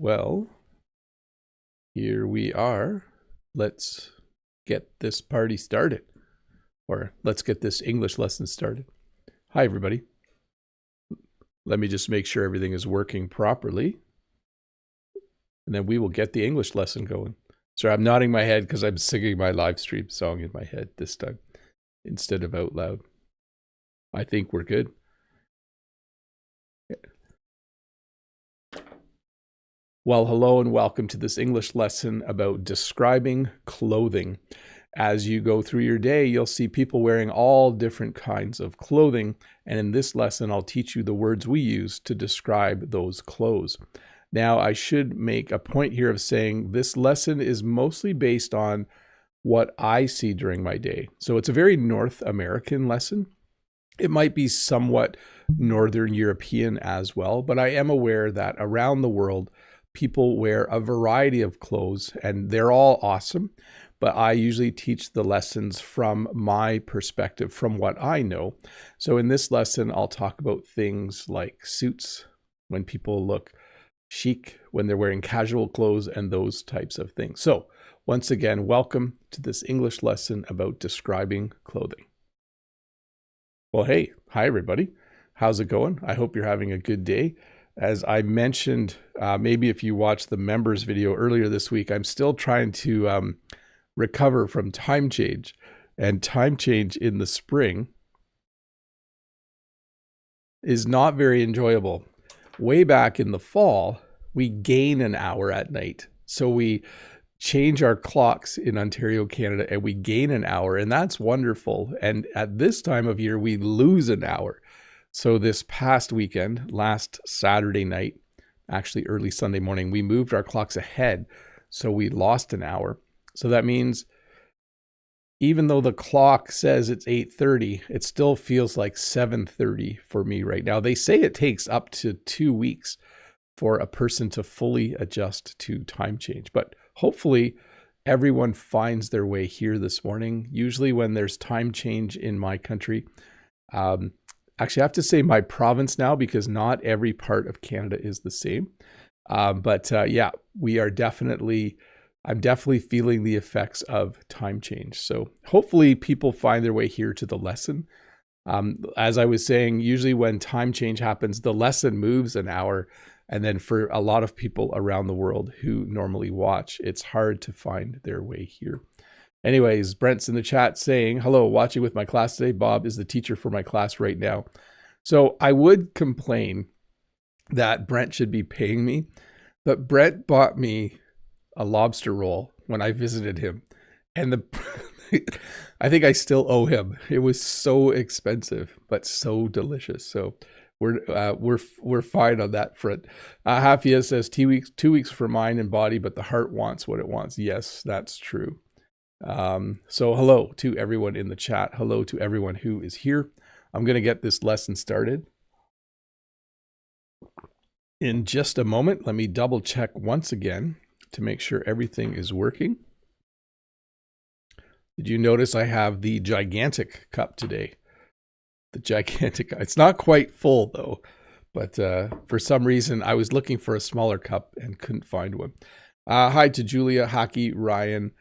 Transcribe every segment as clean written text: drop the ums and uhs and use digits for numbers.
Well, here we are. Let's get this party started, or let's get this English lesson started. Hi, everybody. Let me just make sure everything is working properly, and then we will get the English lesson going. Sorry, I'm nodding my head because I'm singing my live stream song in my head this time instead of out loud. I think we're good. Well, hello and welcome to this English lesson about describing clothing. As you go through your day, you'll see people wearing all different kinds of clothing. And in this lesson, I'll teach you the words we use to describe those clothes. Now, I should make a point here of saying this lesson is mostly based on what I see during my day. So it's a very North American lesson. It might be somewhat Northern European as well, but I am aware that around the world, people wear a variety of clothes and they're all awesome, but I usually teach the lessons from my perspective, from what I know. So in this lesson, I'll talk about things like suits, when people look chic, when they're wearing casual clothes, and those types of things. So once again, welcome to this English lesson about describing clothing. Well, hey, hi everybody. How's it going? I hope you're having a good day. As I mentioned, maybe if you watched the members video earlier this week, I'm still trying to recover from time change. And time change in the spring is not very enjoyable. Way back in the fall, we gain an hour at night. So we change our clocks in Ontario, Canada, and we gain an hour, and that's wonderful. And at this time of year, we lose an hour. So this past weekend, last Saturday night, actually early Sunday morning, we moved our clocks ahead. So we lost an hour. So that means even though the clock says it's 8:30, it still feels like 7:30 for me right now. They say it takes up to 2 weeks for a person to fully adjust to time change. But hopefully everyone finds their way here this morning. Usually when there's time change in my country, actually, I have to say my province now because not every part of Canada is the same. Yeah, I'm definitely feeling the effects of time change. So hopefully people find their way here to the lesson. As I was saying, usually when time change happens, the lesson moves an hour. And then for a lot of people around the world who normally watch, it's hard to find their way here. Anyways, Brent's in the chat saying, hello, watching with my class today. Bob is the teacher for my class right now. So I would complain that Brent should be paying me, but Brent bought me a lobster roll when I visited him. And I think I still owe him. It was so expensive, but so delicious. So we're fine on that front. Hafia says 2 weeks for mind and body, but the heart wants what it wants. Yes, that's true. So hello to everyone in the chat. Hello to everyone who is here. I'm going to get this lesson started in just a moment. Let me double check once again to make sure everything is working. Did you notice I have the gigantic cup today? The gigantic, it's not quite full though, but for some reason I was looking for a smaller cup and couldn't find one. Hi to Julia, Haki, Ryan,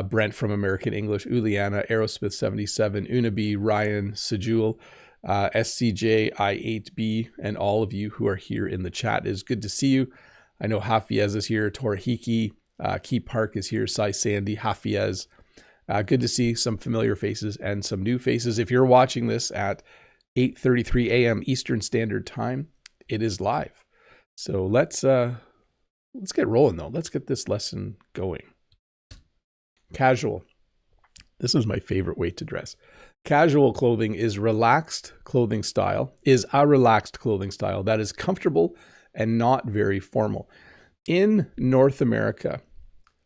Brent from American English, Uliana, Aerosmith 77, Unabi, Ryan, Sejul, SCJ, I8B, and all of you who are here in the chat. It is good to see you. I know Hafiez is here, Torahiki, Key Park is here, Sai Sandy, Hafiez. Good to see some familiar faces and some new faces. If you're watching this at 8:33 a.m. Eastern Standard Time, it is live. So let's get rolling though. Let's get this lesson going. Casual. This is my favorite way to dress. Casual clothing is a relaxed clothing style that is comfortable and not very formal. In North America,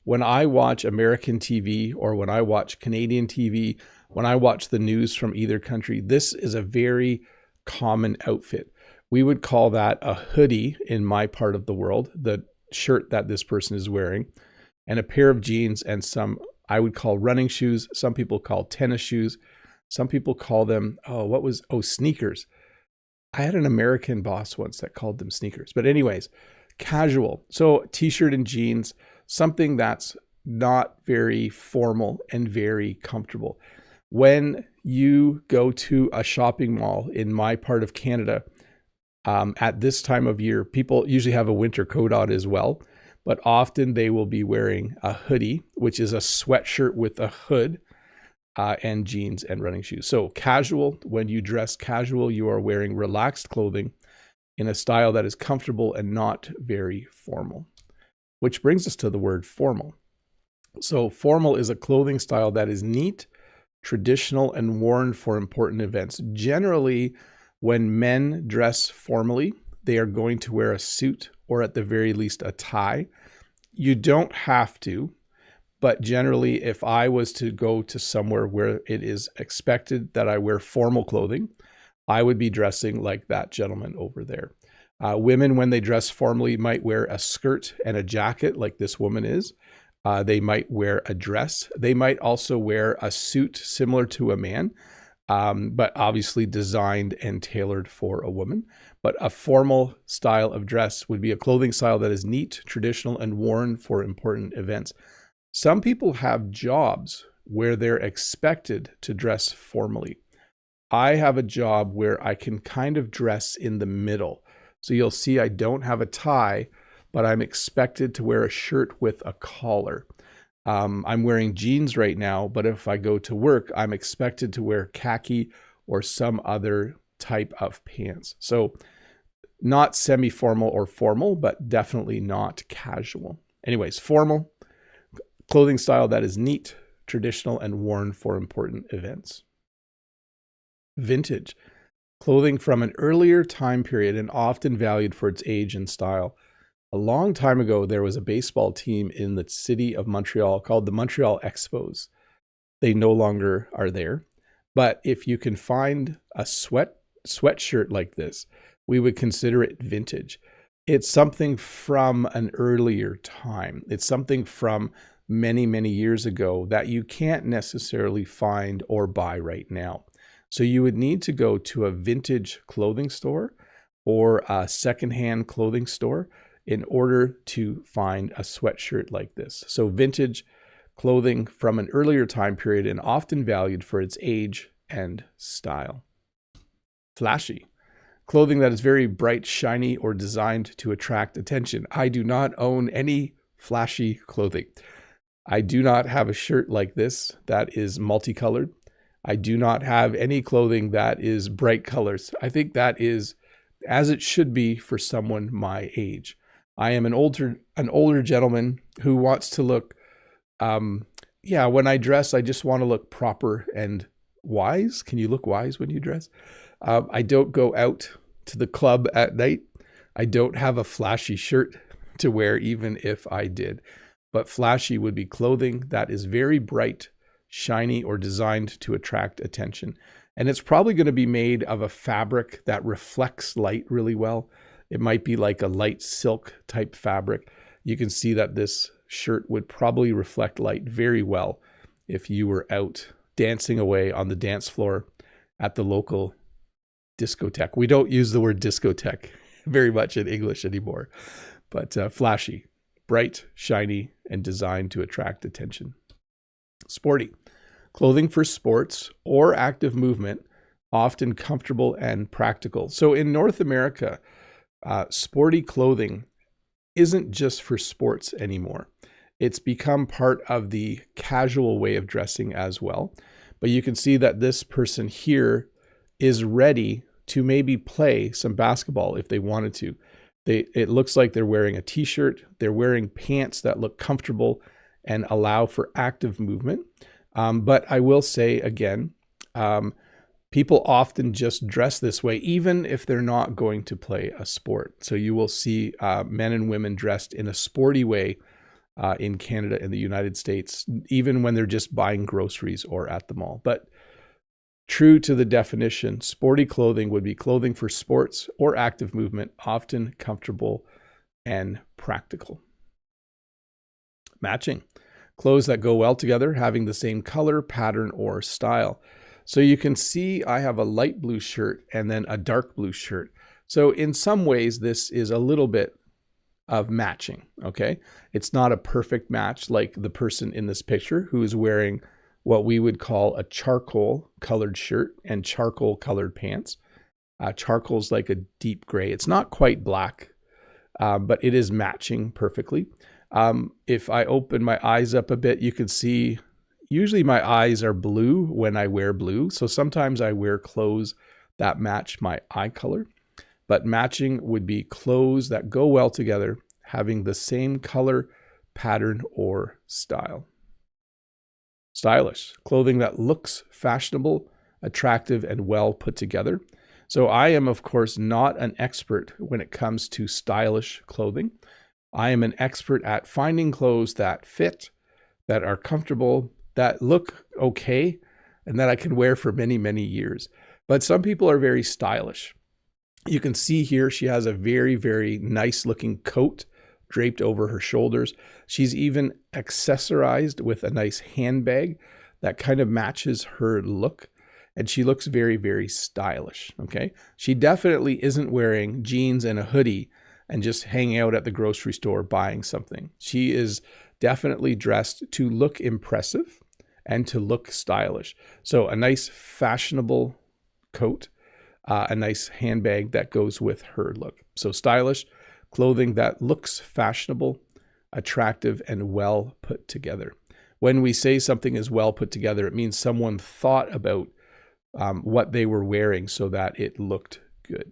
when I watch American TV or when I watch Canadian TV, when I watch the news from either country, this is a very common outfit. We would call that a hoodie in my part of the world, the shirt that this person is wearing, and a pair of jeans and some I would call running shoes. Some people call tennis shoes. Some people call them, sneakers. I had an American boss once that called them sneakers. But anyways, casual. So t-shirt and jeans, something that's not very formal and very comfortable. When you go to a shopping mall in my part of Canada, at this time of year, people usually have a winter coat on as well, but often they will be wearing a hoodie, which is a sweatshirt with a hood, and jeans and running shoes. So casual, when you dress casual, you are wearing relaxed clothing in a style that is comfortable and not very formal, which brings us to the word formal. So formal is a clothing style that is neat, traditional, and worn for important events. Generally, when men dress formally, they are going to wear a suit or at the very least a tie. You don't have to, but generally, if I was to go to somewhere where it is expected that I wear formal clothing, I would be dressing like that gentleman over there. Women, when they dress formally, might wear a skirt and a jacket like this woman is. They might wear a dress. They might also wear a suit similar to a man, but obviously designed and tailored for a woman. But a formal style of dress would be a clothing style that is neat, traditional, and worn for important events. Some people have jobs where they're expected to dress formally. I have a job where I can kind of dress in the middle. So you'll see I don't have a tie, but I'm expected to wear a shirt with a collar. I'm wearing jeans right now, but if I go to work, I'm expected to wear khaki or some other type of pants. So not semi-formal or formal, but definitely not casual. Anyways, formal, clothing style that is neat, traditional, and worn for important events. Vintage, clothing from an earlier time period and often valued for its age and style. A long time ago, there was a baseball team in the city of Montreal called the Montreal Expos. They no longer are there. But if you can find a sweatshirt like this, we would consider it vintage. It's something from an earlier time. It's something from many, many years ago that you can't necessarily find or buy right now. So you would need to go to a vintage clothing store or a secondhand clothing store in order to find a sweatshirt like this. So vintage clothing from an earlier time period and often valued for its age and style. Flashy, clothing that is very bright, shiny, or designed to attract attention. I do not own any flashy clothing. I do not have a shirt like this that is multicolored. I do not have any clothing that is bright colors. I think that is as it should be for someone my age. I am an older gentleman who wants to look, when I dress, I just want to look proper and wise. Can you look wise when you dress? I don't go out to the club at night. I don't have a flashy shirt to wear, even if I did. But flashy would be clothing that is very bright, shiny, or designed to attract attention. And it's probably going to be made of a fabric that reflects light really well. It might be like a light silk type fabric. You can see that this shirt would probably reflect light very well if you were out dancing away on the dance floor at the local discotheque. We don't use the word discotheque very much in English anymore, but flashy, bright, shiny, and designed to attract attention. Sporty, clothing for sports or active movement, often comfortable and practical. So in North America, sporty clothing isn't just for sports anymore. It's become part of the casual way of dressing as well. But you can see that this person here is ready to maybe play some basketball if they wanted to. It looks like they're wearing a t-shirt. They're wearing pants that look comfortable and allow for active movement. But I will say again, people often just dress this way, even if they're not going to play a sport. So you will see men and women dressed in a sporty way in Canada and the United States, even when they're just buying groceries or at the mall. But true to the definition, sporty clothing would be clothing for sports or active movement, often comfortable and practical. Matching, clothes that go well together, having the same color, pattern, or style. So you can see I have a light blue shirt and then a dark blue shirt. So in some ways, this is a little bit of matching, okay? It's not a perfect match like the person in this picture who is wearing what we would call a charcoal colored shirt and charcoal colored pants. Charcoal's like a deep gray. It's not quite black, but it is matching perfectly. If I open my eyes up a bit, you can see usually my eyes are blue when I wear blue. So sometimes I wear clothes that match my eye color. But matching would be clothes that go well together, having the same color, pattern, or style. Stylish, clothing that looks fashionable, attractive, and well put together. So I am, of course, not an expert when it comes to stylish clothing. I am an expert at finding clothes that fit, that are comfortable, that look okay, and that I can wear for many, many years. But some people are very stylish. You can see here she has a very, very nice looking coat draped over her shoulders. She's even accessorized with a nice handbag that kind of matches her look. And she looks very, very stylish, okay? She definitely isn't wearing jeans and a hoodie and just hanging out at the grocery store buying something. She is definitely dressed to look impressive and to look stylish. So a nice fashionable coat, a nice handbag that goes with her look. So stylish, clothing that looks fashionable, attractive, and well put together. When we say something is well put together, it means someone thought about what they were wearing so that it looked good.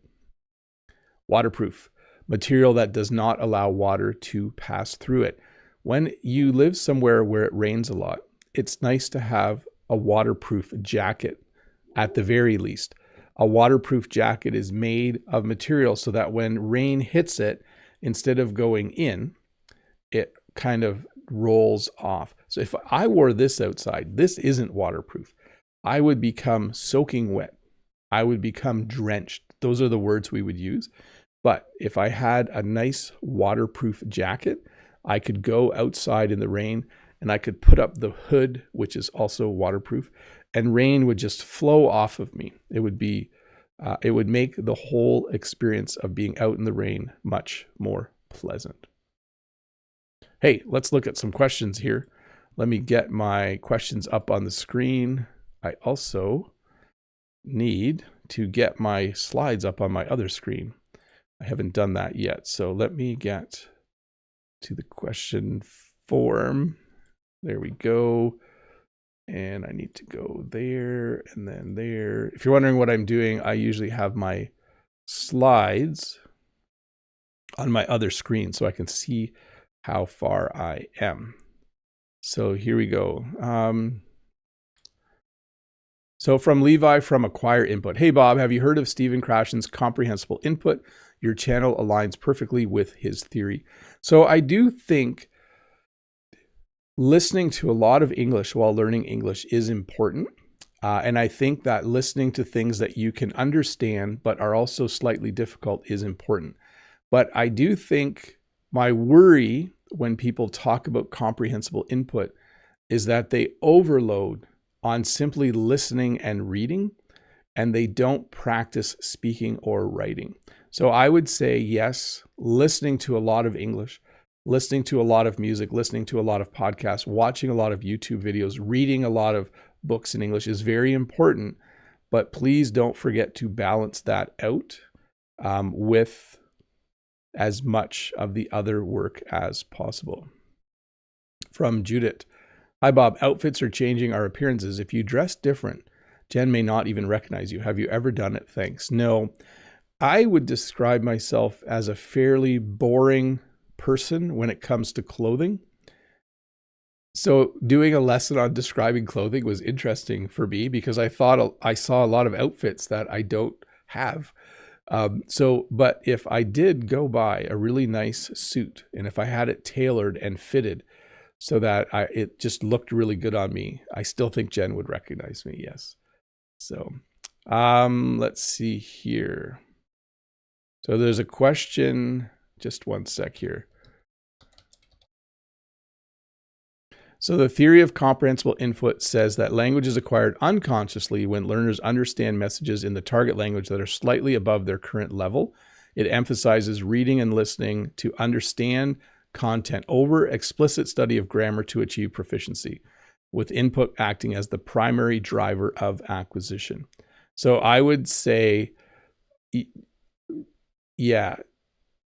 Waterproof, material that does not allow water to pass through it. When you live somewhere where it rains a lot, it's nice to have a waterproof jacket at the very least. A waterproof jacket is made of material so that when rain hits it, instead of going in, it kind of rolls off. So if I wore this outside, this isn't waterproof. I would become soaking wet. I would become drenched. Those are the words we would use. But if I had a nice waterproof jacket, I could go outside in the rain and I could put up the hood, which is also waterproof, and rain would just flow off of me. It would make the whole experience of being out in the rain much more pleasant. Hey, let's look at some questions here. Let me get my questions up on the screen. I also need to get my slides up on my other screen. I haven't done that yet. So let me get to the question form. There we go. And I need to go there and then there. If you're wondering what I'm doing, I usually have my slides on my other screen so I can see how far I am. So here we go. So from Levi from Acquire Input. Hey, Bob, have you heard of Stephen Krashen's comprehensible input? Your channel aligns perfectly with his theory. So I do think listening to a lot of English while learning English is important. And I think that listening to things that you can understand but are also slightly difficult is important. But I do think my worry when people talk about comprehensible input is that they overload on simply listening and reading, and they don't practice speaking or writing. So I would say, yes, listening to a lot of English, listening to a lot of music, listening to a lot of podcasts, watching a lot of YouTube videos, reading a lot of books in English is very important, but please don't forget to balance that out with as much of the other work as possible. From Judith. Hi, Bob. Outfits are changing our appearances. If you dress different, Jen may not even recognize you. Have you ever done it? Thanks. No, I would describe myself as a fairly boring person when it comes to clothing. So doing a lesson on describing clothing was interesting for me because I thought I saw a lot of outfits that I don't have. But if I did go buy a really nice suit and if I had it tailored and fitted so that it just looked really good on me, I still think Jen would recognize me. Yes. So let's see here. So there's a question, just one sec here. So the theory of comprehensible input says that language is acquired unconsciously when learners understand messages in the target language that are slightly above their current level. It emphasizes reading and listening to understand content over explicit study of grammar to achieve proficiency, with input acting as the primary driver of acquisition. So I would say, yeah,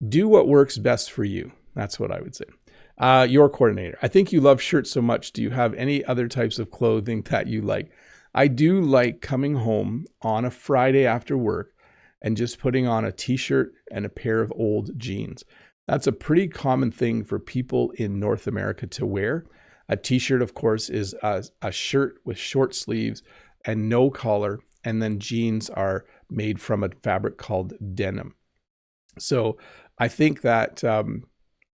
do what works best for you. That's what I would say. Your coordinator. I think you love shirts so much. Do you have any other types of clothing that you like? I do like coming home on a Friday after work and just putting on a t-shirt and a pair of old jeans. That's a pretty common thing for people in North America to wear. A t-shirt, of course, is a shirt with short sleeves and no collar. And then jeans are made from a fabric called denim. So I think that,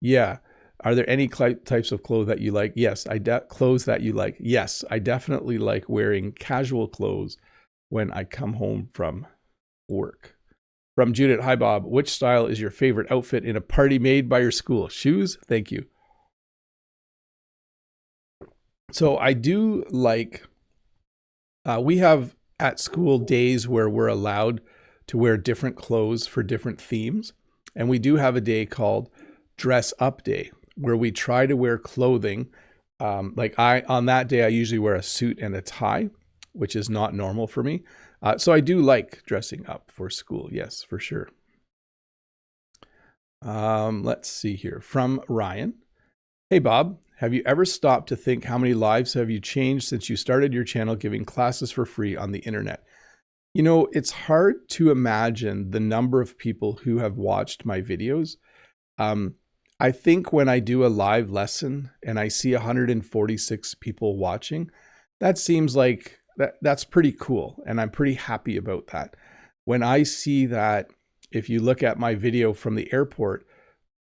yeah. Are there any types of clothes that you like? Yes, clothes that you like. Yes, I definitely like wearing casual clothes when I come home from work. From Judith, hi Bob, which style is your favorite outfit in a party made by your school? Shoes? Thank you. So I do like, we have at school days where we're allowed to wear different clothes for different themes. And we do have a day called Dress Up Day, where we try to wear clothing. On that day, I usually wear a suit and a tie, which is not normal for me. So I do like dressing up for school. Yes, for sure. Let's see here from Ryan. Hey, Bob, have you ever stopped to think how many lives have you changed since you started your channel giving classes for free on the internet? You know, it's hard to imagine the number of people who have watched my videos. I think when I do a live lesson and I see 146 people watching, that seems like that's pretty cool. And I'm pretty happy about that. When I see that, if you look at my video from the airport,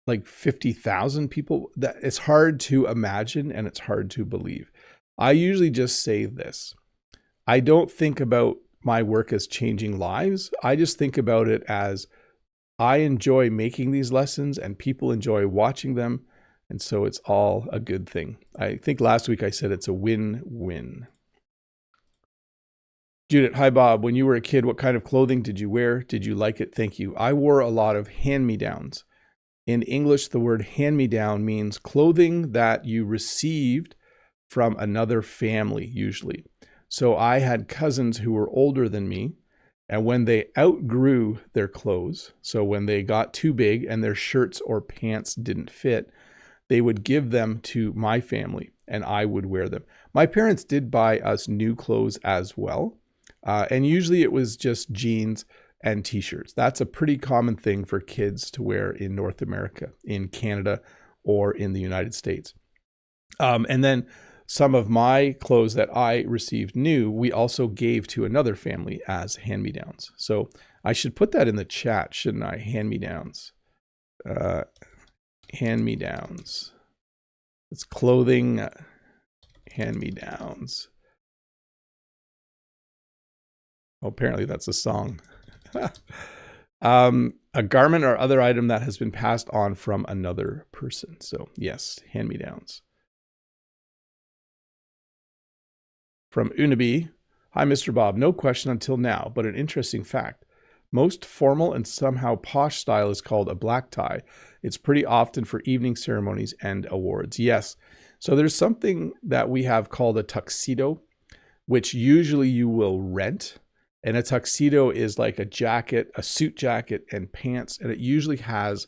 like 50,000 people, that it's hard to imagine and it's hard to believe. I usually just say this. I don't think about my work as changing lives. I just think about it as I enjoy making these lessons and people enjoy watching them. And so it's all a good thing. I think last week I said it's a win-win. Judith, hi Bob. When you were a kid, what kind of clothing did you wear? Did you like it? Thank you. I wore a lot of hand-me-downs. In English, the word hand-me-down means clothing that you received from another family, usually. So I had cousins who were older than me. And when they outgrew their clothes, so when they got too big and their shirts or pants didn't fit, they would give them to my family and I would wear them. My parents did buy us new clothes as well. And usually it was just jeans and t-shirts. That's a pretty common thing for kids to wear in North America, in Canada, or in the United States. And then some of my clothes that I received new, we also gave to another family as hand-me-downs. So I should put that in the chat, shouldn't I? Hand-me-downs. Hand-me-downs. It's clothing hand-me-downs. Oh, apparently that's a song. A garment or other item that has been passed on from another person. So yes, hand-me-downs. From Unabi, hi Mr. Bob, no question until now, but an interesting fact. Most formal and somehow posh style is called a black tie. It's pretty often for evening ceremonies and awards. Yes, so there's something that we have called a tuxedo, which usually you will rent. And a tuxedo is like a jacket, a suit jacket and pants, and it usually has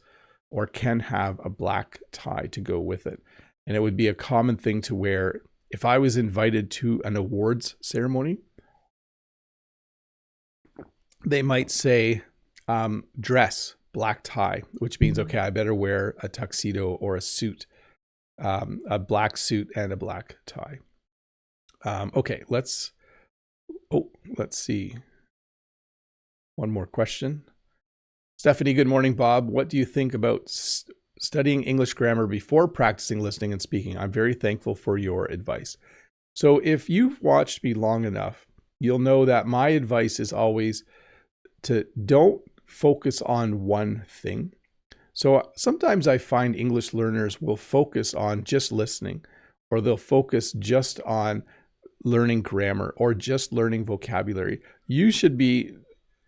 or can have a black tie to go with it. And it would be a common thing to wear. If I was invited to an awards ceremony, they might say dress, black tie, which means, okay, I better wear a tuxedo or a suit, a black suit and a black tie. Okay, let's see. One more question. Stephanie, good morning, Bob. What do you think about studying English grammar before practicing listening and speaking? I'm very thankful for your advice. So if you've watched me long enough, you'll know that my advice is always to don't focus on one thing. So sometimes I find English learners will focus on just listening, or they'll focus just on learning grammar or just learning vocabulary. You should be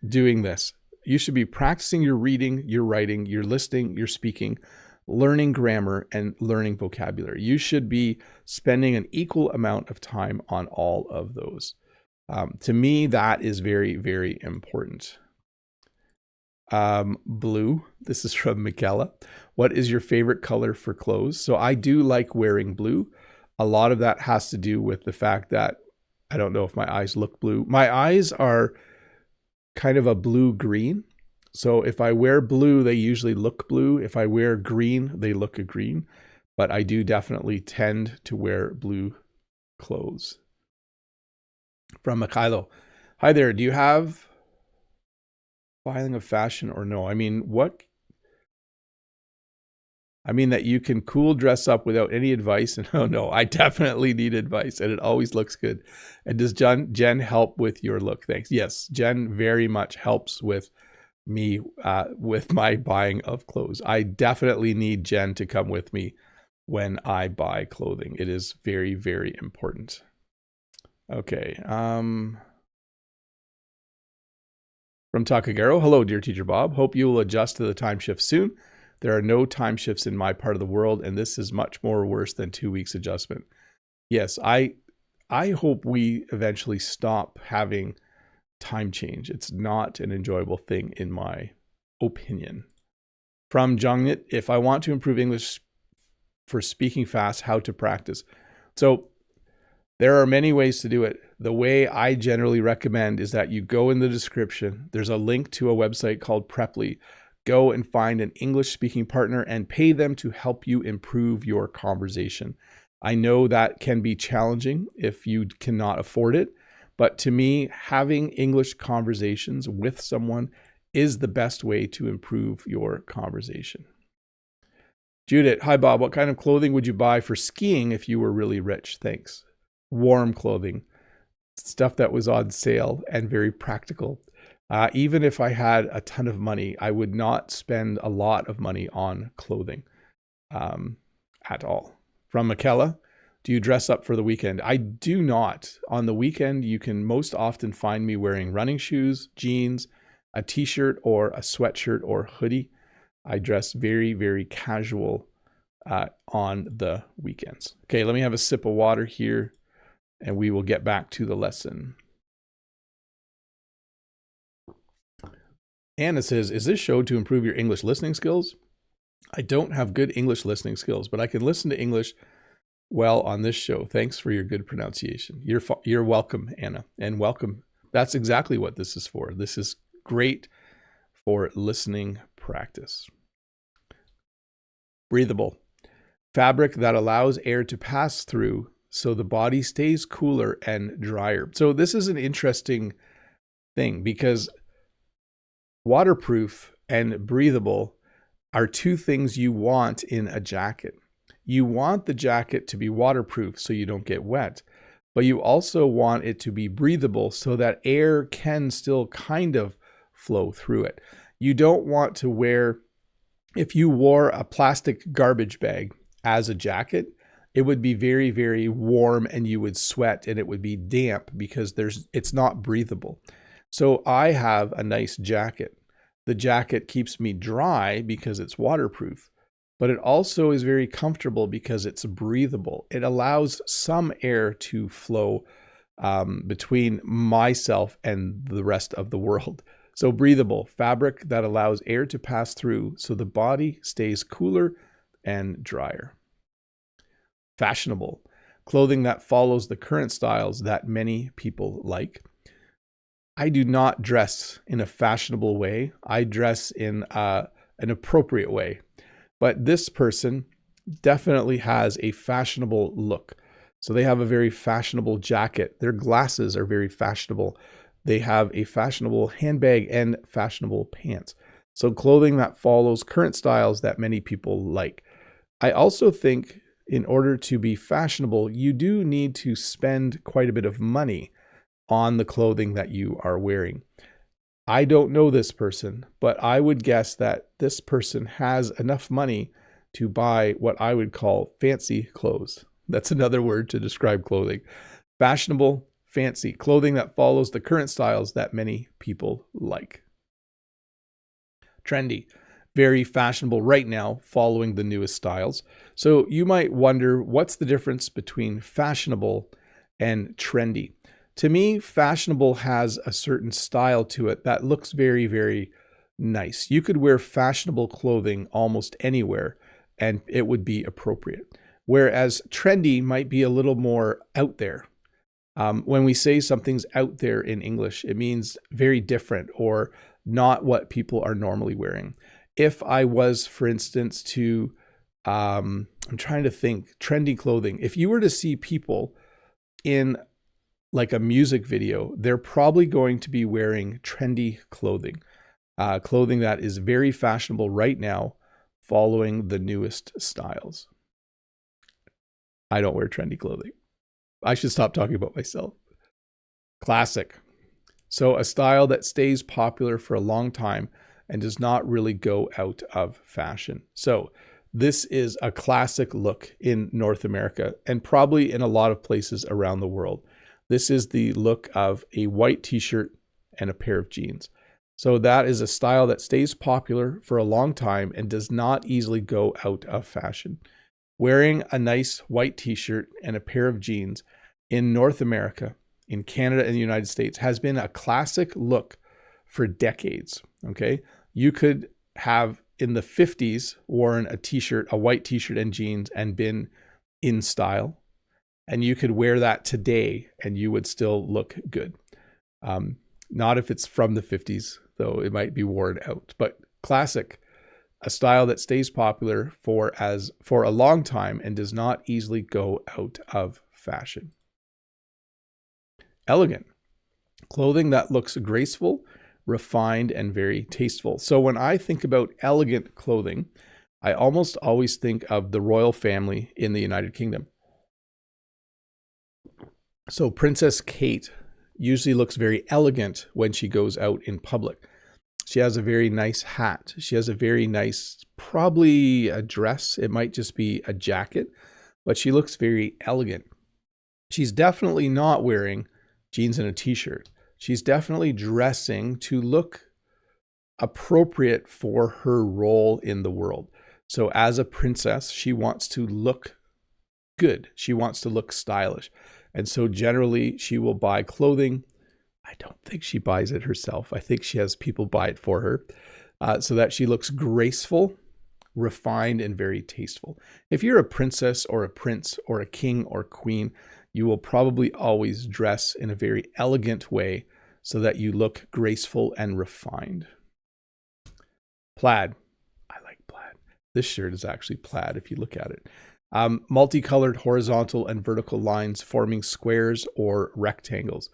doing this. You should be practicing your reading, your writing, your listening, your speaking, learning grammar, and learning vocabulary. You should be spending an equal amount of time on all of those. To me, that is very, very important. Blue. This is from Michaela. What is your favorite color for clothes? So I do like wearing blue. A lot of that has to do with the fact that I don't know if my eyes look blue. My eyes are kind of a blue-green. So if I wear blue, they usually look blue. If I wear green, they look a green. But I do definitely tend to wear blue clothes. From Mikhailo. Hi there. Do you have filing of fashion or no? I mean, what? I mean that you can cool dress up without any advice. And oh no, I definitely need advice and it always looks good. And does Jen help with your look? Thanks. Yes, Jen very much helps with me with my buying of clothes. I definitely need Jen to come with me when I buy clothing. It is very, very important. Okay. From Takagaro. Hello, dear Teacher Bob. Hope you will adjust to the time shift soon. There are no time shifts in my part of the world, and this is much more worse than 2 weeks adjustment. Yes, I hope we eventually stop having time change. It's not an enjoyable thing in my opinion. From Jongnit, if I want to improve English for speaking fast, how to practice. So there are many ways to do it. The way I generally recommend is that you go in the description. There's a link to a website called Preply. Go and find an English speaking partner and pay them to help you improve your conversation. I know that can be challenging if you cannot afford it, but to me, having English conversations with someone is the best way to improve your conversation. Judith, hi Bob, what kind of clothing would you buy for skiing if you were really rich? Thanks. Warm clothing, stuff that was on sale and very practical. Even if I had a ton of money, I would not spend a lot of money on clothing at all. From Michaela, do you dress up for the weekend? I do not. On the weekend, you can most often find me wearing running shoes, jeans, a t-shirt or a sweatshirt or hoodie. I dress very, very casual on the weekends. Okay, let me have a sip of water here and we will get back to the lesson. Anna says, is this show to improve your English listening skills? I don't have good English listening skills, but I can listen to English well on this show. Thanks for your good pronunciation. You're welcome, Anna, and welcome. That's exactly what this is for. This is great for listening practice. Breathable. Fabric that allows air to pass through so the body stays cooler and drier. So this is an interesting thing because waterproof and breathable are two things you want in a jacket. You want the jacket to be waterproof so you don't get wet, but you also want it to be breathable so that air can still kind of flow through it. You don't want to wear, if you wore a plastic garbage bag as a jacket, it would be very, very warm and you would sweat and it would be damp because it's not breathable. So I have a nice jacket. The jacket keeps me dry because it's waterproof, but it also is very comfortable because it's breathable. It allows some air to flow between myself and the rest of the world. So breathable, fabric that allows air to pass through so the body stays cooler and drier. Fashionable, clothing that follows the current styles that many people like. I do not dress in a fashionable way. I dress in an appropriate way. But this person definitely has a fashionable look. So they have a very fashionable jacket. Their glasses are very fashionable. They have a fashionable handbag and fashionable pants. So clothing that follows current styles that many people like. I also think in order to be fashionable, you do need to spend quite a bit of money on the clothing that you are wearing. I don't know this person, but I would guess that this person has enough money to buy what I would call fancy clothes. That's another word to describe clothing. Fashionable, fancy, clothing that follows the current styles that many people like. Trendy, very fashionable right now, following the newest styles. So you might wonder, what's the difference between fashionable and trendy? To me, fashionable has a certain style to it that looks very, very nice. You could wear fashionable clothing almost anywhere and it would be appropriate. Whereas trendy might be a little more out there. When we say something's out there in English, it means very different or not what people are normally wearing. If I was, for instance, to, I'm trying to think, trendy clothing, if you were to see people in like a music video, they're probably going to be wearing trendy clothing, clothing that is very fashionable right now, following the newest styles. I don't wear trendy clothing. I should stop talking about myself. Classic. So a style that stays popular for a long time and does not really go out of fashion. So this is a classic look in North America and probably in a lot of places around the world. This is the look of a white t-shirt and a pair of jeans. So that is a style that stays popular for a long time and does not easily go out of fashion. Wearing a nice white t-shirt and a pair of jeans in North America, in Canada and the United States has been a classic look for decades, okay? You could have in the 50s worn a t-shirt, a white t-shirt and jeans and been in style. And you could wear that today and you would still look good. Not if it's from the 50s, though it might be worn out, but classic, a style that stays popular for a long time and does not easily go out of fashion. Elegant, clothing that looks graceful, refined, and very tasteful. So when I think about elegant clothing, I almost always think of the royal family in the United Kingdom. So Princess Kate usually looks very elegant when she goes out in public. She has a very nice hat. She has a very nice, probably a dress. It might just be a jacket, but she looks very elegant. She's definitely not wearing jeans and a t-shirt. She's definitely dressing to look appropriate for her role in the world. So as a princess, she wants to look good. She wants to look stylish. And so generally she will buy clothing. I don't think she buys it herself. I think she has people buy it for her so that she looks graceful, refined, and very tasteful. If you're a princess or a prince or a king or queen, you will probably always dress in a very elegant way so that you look graceful and refined. Plaid. I like plaid. This shirt is actually plaid if you look at it. Multicolored horizontal and vertical lines forming squares or rectangles.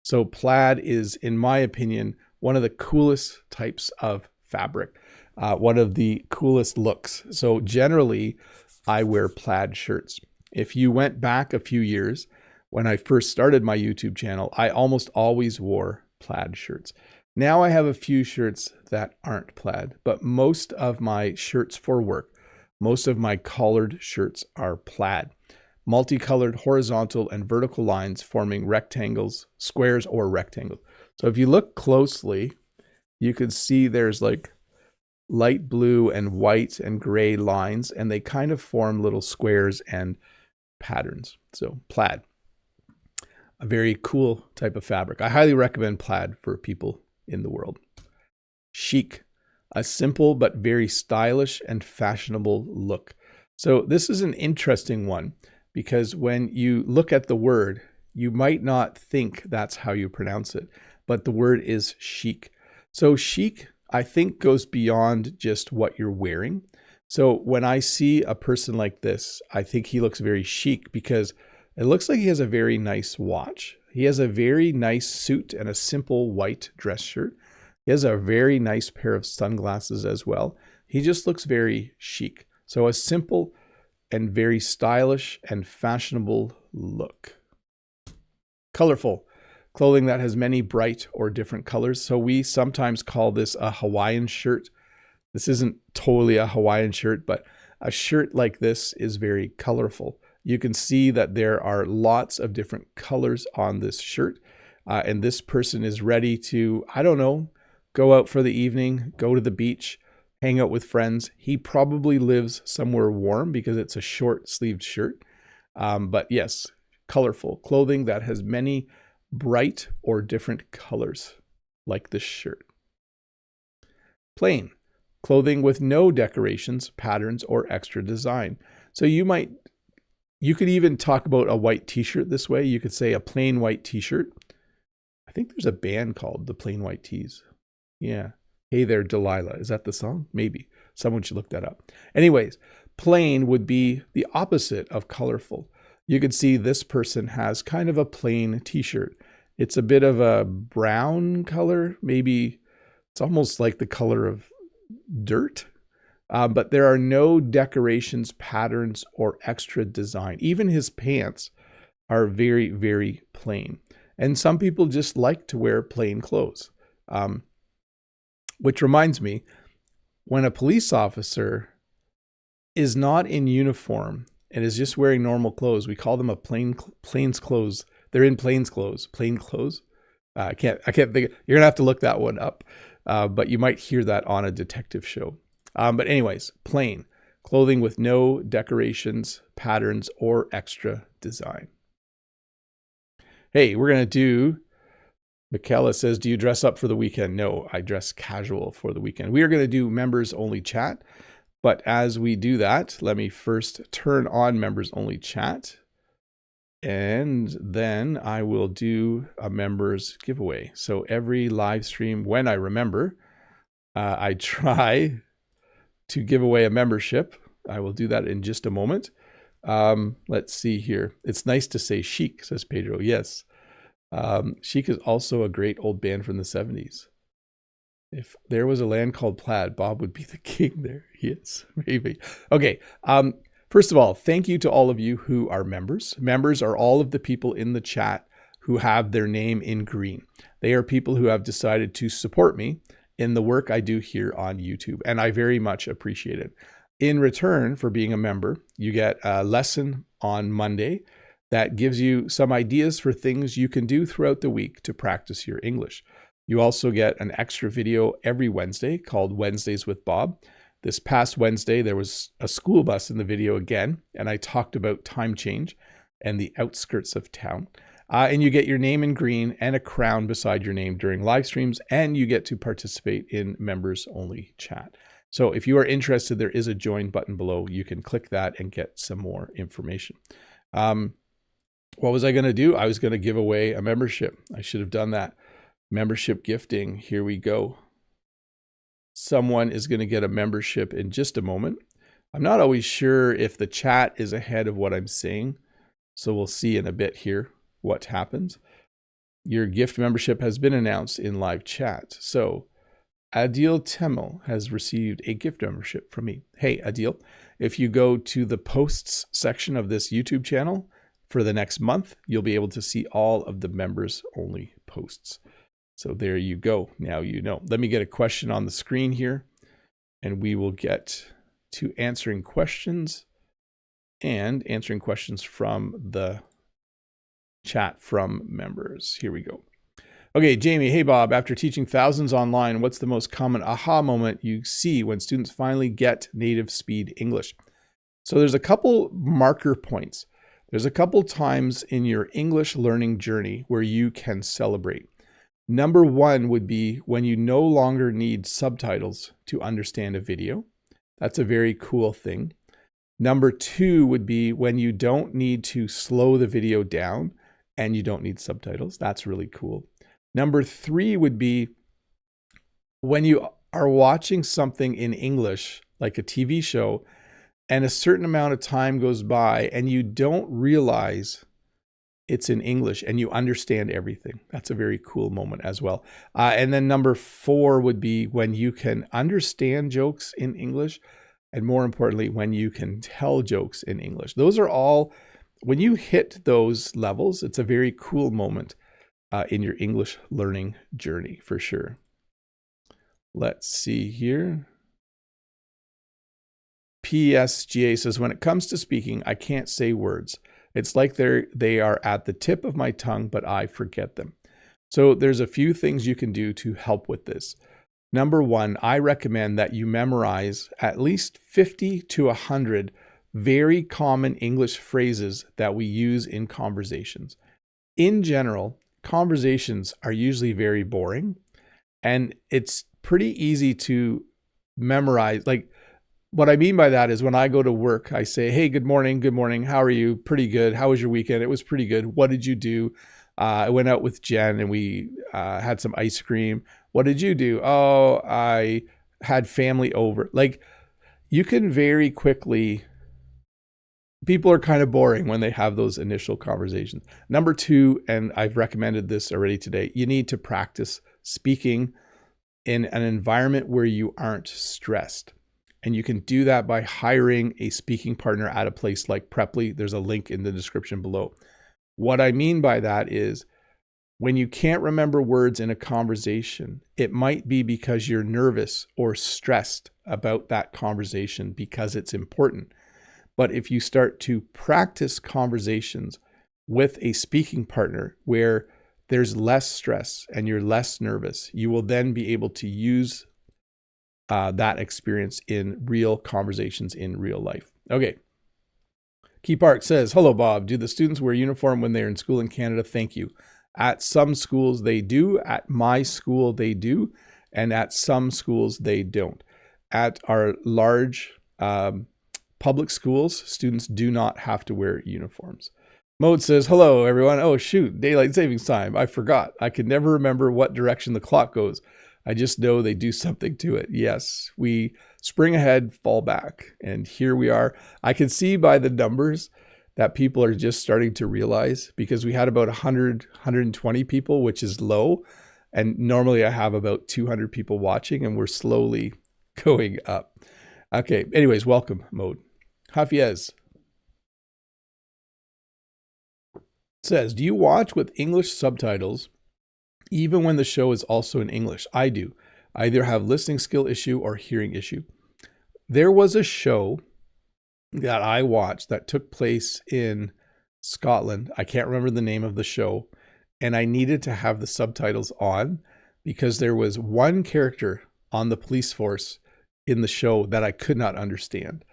So plaid is, in my opinion, one of the coolest types of fabric, one of the coolest looks. So generally, I wear plaid shirts. If you went back a few years, when I first started my YouTube channel, I almost always wore plaid shirts. Now I have a few shirts that aren't plaid, but most of my shirts for work, most of my collared shirts are plaid. Multicolored horizontal and vertical lines forming rectangles, squares or rectangles. So if you look closely, you can see there's like light blue and white and gray lines, and they kind of form little squares and patterns. So plaid, a very cool type of fabric. I highly recommend plaid for people in the world. Chic, a simple but very stylish and fashionable look. So this is an interesting one because when you look at the word, you might not think that's how you pronounce it, but the word is chic. So chic, I think, goes beyond just what you're wearing. So when I see a person like this, I think he looks very chic because it looks like he has a very nice watch. He has a very nice suit and a simple white dress shirt. He has a very nice pair of sunglasses as well. He just looks very chic. So a simple and very stylish and fashionable look. Colorful, clothing that has many bright or different colors. So we sometimes call this a Hawaiian shirt. This isn't totally a Hawaiian shirt, but a shirt like this is very colorful. You can see that there are lots of different colors on this shirt. And this person is ready to, I don't know, go out for the evening, go to the beach, hang out with friends. He probably lives somewhere warm because it's a short-sleeved shirt. But yes, colorful clothing that has many bright or different colors, like this shirt. Plain, clothing with no decorations, patterns, or extra design. So you could even talk about a white t-shirt this way. You could say a plain white t-shirt. I think there's a band called the Plain White Tees. Yeah. Hey There, Delilah. Is that the song? Maybe. Someone should look that up. Anyways, plain would be the opposite of colorful. You could see this person has kind of a plain t-shirt. It's a bit of a brown color. Maybe it's almost like the color of dirt. But there are no decorations, patterns, or extra design. Even his pants are very, very plain. And some people just like to wear plain clothes. Which reminds me, when a police officer is not in uniform and is just wearing normal clothes, we call them a plains clothes. They're in plain clothes. I can't think. You're gonna have to look that one up. But you might hear that on a detective show. But anyways, plain clothing with no decorations, patterns, or extra design. Hey, we're gonna do. Michaela says, do you dress up for the weekend? No, I dress casual for the weekend. We are going to do members only chat. But as we do that, let me first turn on members only chat. And then I will do a members giveaway. So every live stream, when I remember, I try to give away a membership. I will do that in just a moment. Let's see here. It's nice to say chic, says Pedro. Yes. Chic is also a great old band from the 70s. If there was a land called Plaid, Bob would be the king there. Yes, maybe. Okay. First of all, thank you to all of you who are members. Members are all of the people in the chat who have their name in green. They are people who have decided to support me in the work I do here on YouTube, and I very much appreciate it. In return for being a member, you get a lesson on Monday that gives you some ideas for things you can do throughout the week to practice your English. You also get an extra video every Wednesday called Wednesdays with Bob. This past Wednesday, there was a school bus in the video again, and I talked about time change and the outskirts of town. And you get your name in green and a crown beside your name during live streams, and you get to participate in members only chat. So if you are interested, there is a join button below. You can click that and get some more information. What was I going to do? I was going to give away a membership. I should have done that. Membership gifting. Here we go. Someone is going to get a membership in just a moment. I'm not always sure if the chat is ahead of what I'm saying. So we'll see in a bit here what happens. Your gift membership has been announced in live chat. So Adil Temel has received a gift membership from me. Hey, Adil, if you go to the posts section of this YouTube channel, for the next month, you'll be able to see all of the members only posts. So there you go. Now you know. Let me get a question on the screen here, and we will get to answering questions from the chat from members. Here we go. Okay, Jamie. Hey, Bob. After teaching thousands online, what's the most common aha moment you see when students finally get native speed English? So there's a couple marker points. There's a couple times in your English learning journey where you can celebrate. Number one would be when you no longer need subtitles to understand a video. That's a very cool thing. Number two would be when you don't need to slow the video down and you don't need subtitles. That's really cool. Number three would be when you are watching something in English, like a TV show, and a certain amount of time goes by and you don't realize it's in English and you understand everything. That's a very cool moment as well. And then number four would be when you can understand jokes in English, and more importantly, when you can tell jokes in English. Those are all, when you hit those levels, it's a very cool moment in your English learning journey for sure. Let's see here. PSGA says, when it comes to speaking, I can't say words. It's like they are at the tip of my tongue, but I forget them. So there's a few things you can do to help with this. Number one, I recommend that you memorize at least 50 to 100 very common English phrases that we use in conversations. In general, conversations are usually very boring, and it's pretty easy to memorize. Like, what I mean by that is when I go to work, I say, hey, good morning. Good morning. How are you? Pretty good. How was your weekend? It was pretty good. What did you do? I went out with Jen and we had some ice cream. What did you do? Oh, I had family over. Like, you can very quickly, people are kind of boring when they have those initial conversations. Number two, and I've recommended this already today, you need to practice speaking in an environment where you aren't stressed. And you can do that by hiring a speaking partner at a place like Preply. There's a link in the description below. What I mean by that is when you can't remember words in a conversation, it might be because you're nervous or stressed about that conversation because it's important. But if you start to practice conversations with a speaking partner where there's less stress and you're less nervous, you will then be able to use that experience in real conversations in real life. Okay. Key Park says, hello, Bob. Do the students wear uniform when they're in school in Canada? Thank you. At some schools, they do. At my school, they do. And at some schools, they don't. At our large public schools, students do not have to wear uniforms. Mode says, hello, everyone. Oh, shoot. Daylight savings time. I forgot. I can never remember what direction the clock goes. I just know they do something to it. Yes, we spring ahead, fall back. And here we are. I can see by the numbers that people are just starting to realize, because we had about 100, 120 people, which is low. And normally I have about 200 people watching, and we're slowly going up. Okay, anyways, welcome, Mode. Hafiez says, do you watch with English subtitles even when the show is also in English? I do. I either have listening skill issue or hearing issue. There was a show that I watched that took place in Scotland. I can't remember the name of the show. And I needed to have the subtitles on because there was one character on the police force in the show that I could not understand.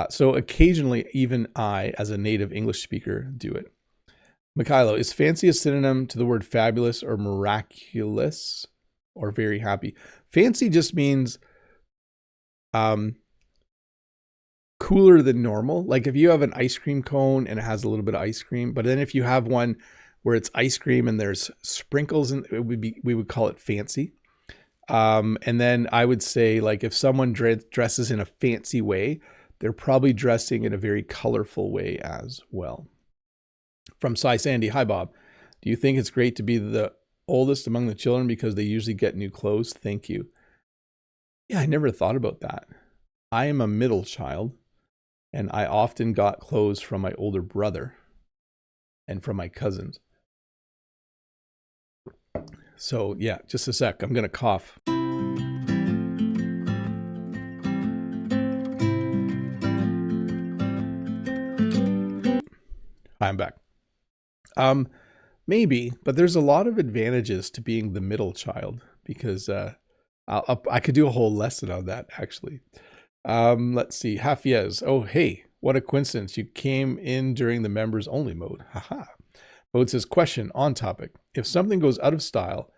So occasionally, even I, as a native English speaker, do it. Mikhailo, is fancy a synonym to the word fabulous or miraculous or very happy? Fancy just means cooler than normal. Like if you have an ice cream cone and it has a little bit of ice cream, but then if you have one where it's ice cream and there's sprinkles, and we would call it fancy. And then I would say, like, if someone dresses in a fancy way, they're probably dressing in a very colorful way as well. From Cy Sandy, hi Bob. Do you think it's great to be the oldest among the children because they usually get new clothes? Thank you. Yeah, I never thought about that. I am a middle child, and I often got clothes from my older brother and from my cousins. So yeah, just a sec. I'm gonna cough. I'm back. Maybe, but there's a lot of advantages to being the middle child, because I could do a whole lesson on that actually. Let's see, Hafiez. Oh, hey, what a coincidence! You came in during the members only mode. Haha. Mode says, question on topic. If something goes out of style,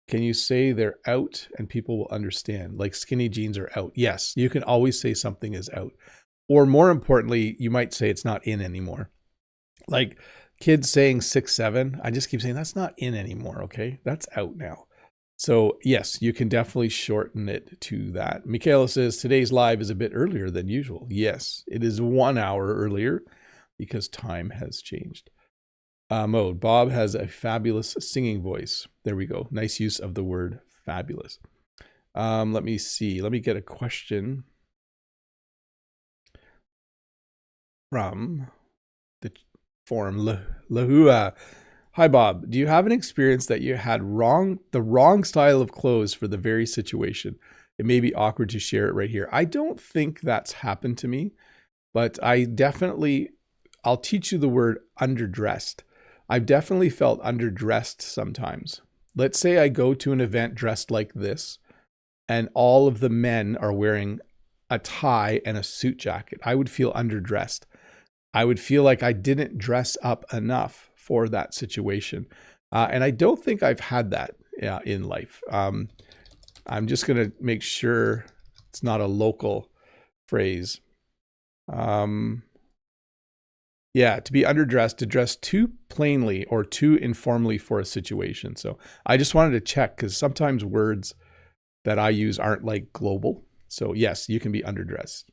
can you say they're out and people will understand? Like skinny jeans are out. Yes, you can always say something is out. Or more importantly, you might say it's not in anymore. Like kids saying 6'7", I just keep saying that's not in anymore, okay? That's out now. So yes, you can definitely shorten it to that. Michaela says, today's live is a bit earlier than usual. Yes, it is 1 hour earlier because time has changed. Mode, Bob has a fabulous singing voice. There we go. Nice use of the word fabulous. Let me see. Let me get a question from the forum. Lahua. Hi, Bob. Do you have an experience that you had the wrong style of clothes for the very situation? It may be awkward to share it right here. I don't think that's happened to me, but I'll teach you the word underdressed. I've definitely felt underdressed sometimes. Let's say I go to an event dressed like this, and all of the men are wearing a tie and a suit jacket, I would feel underdressed. I would feel like I didn't dress up enough for that situation. And I don't think I've had that in life. I'm just going to make sure it's not a local phrase. Yeah, to be underdressed, to dress too plainly or too informally for a situation. So I just wanted to check, because sometimes words that I use aren't like global. So yes, you can be underdressed.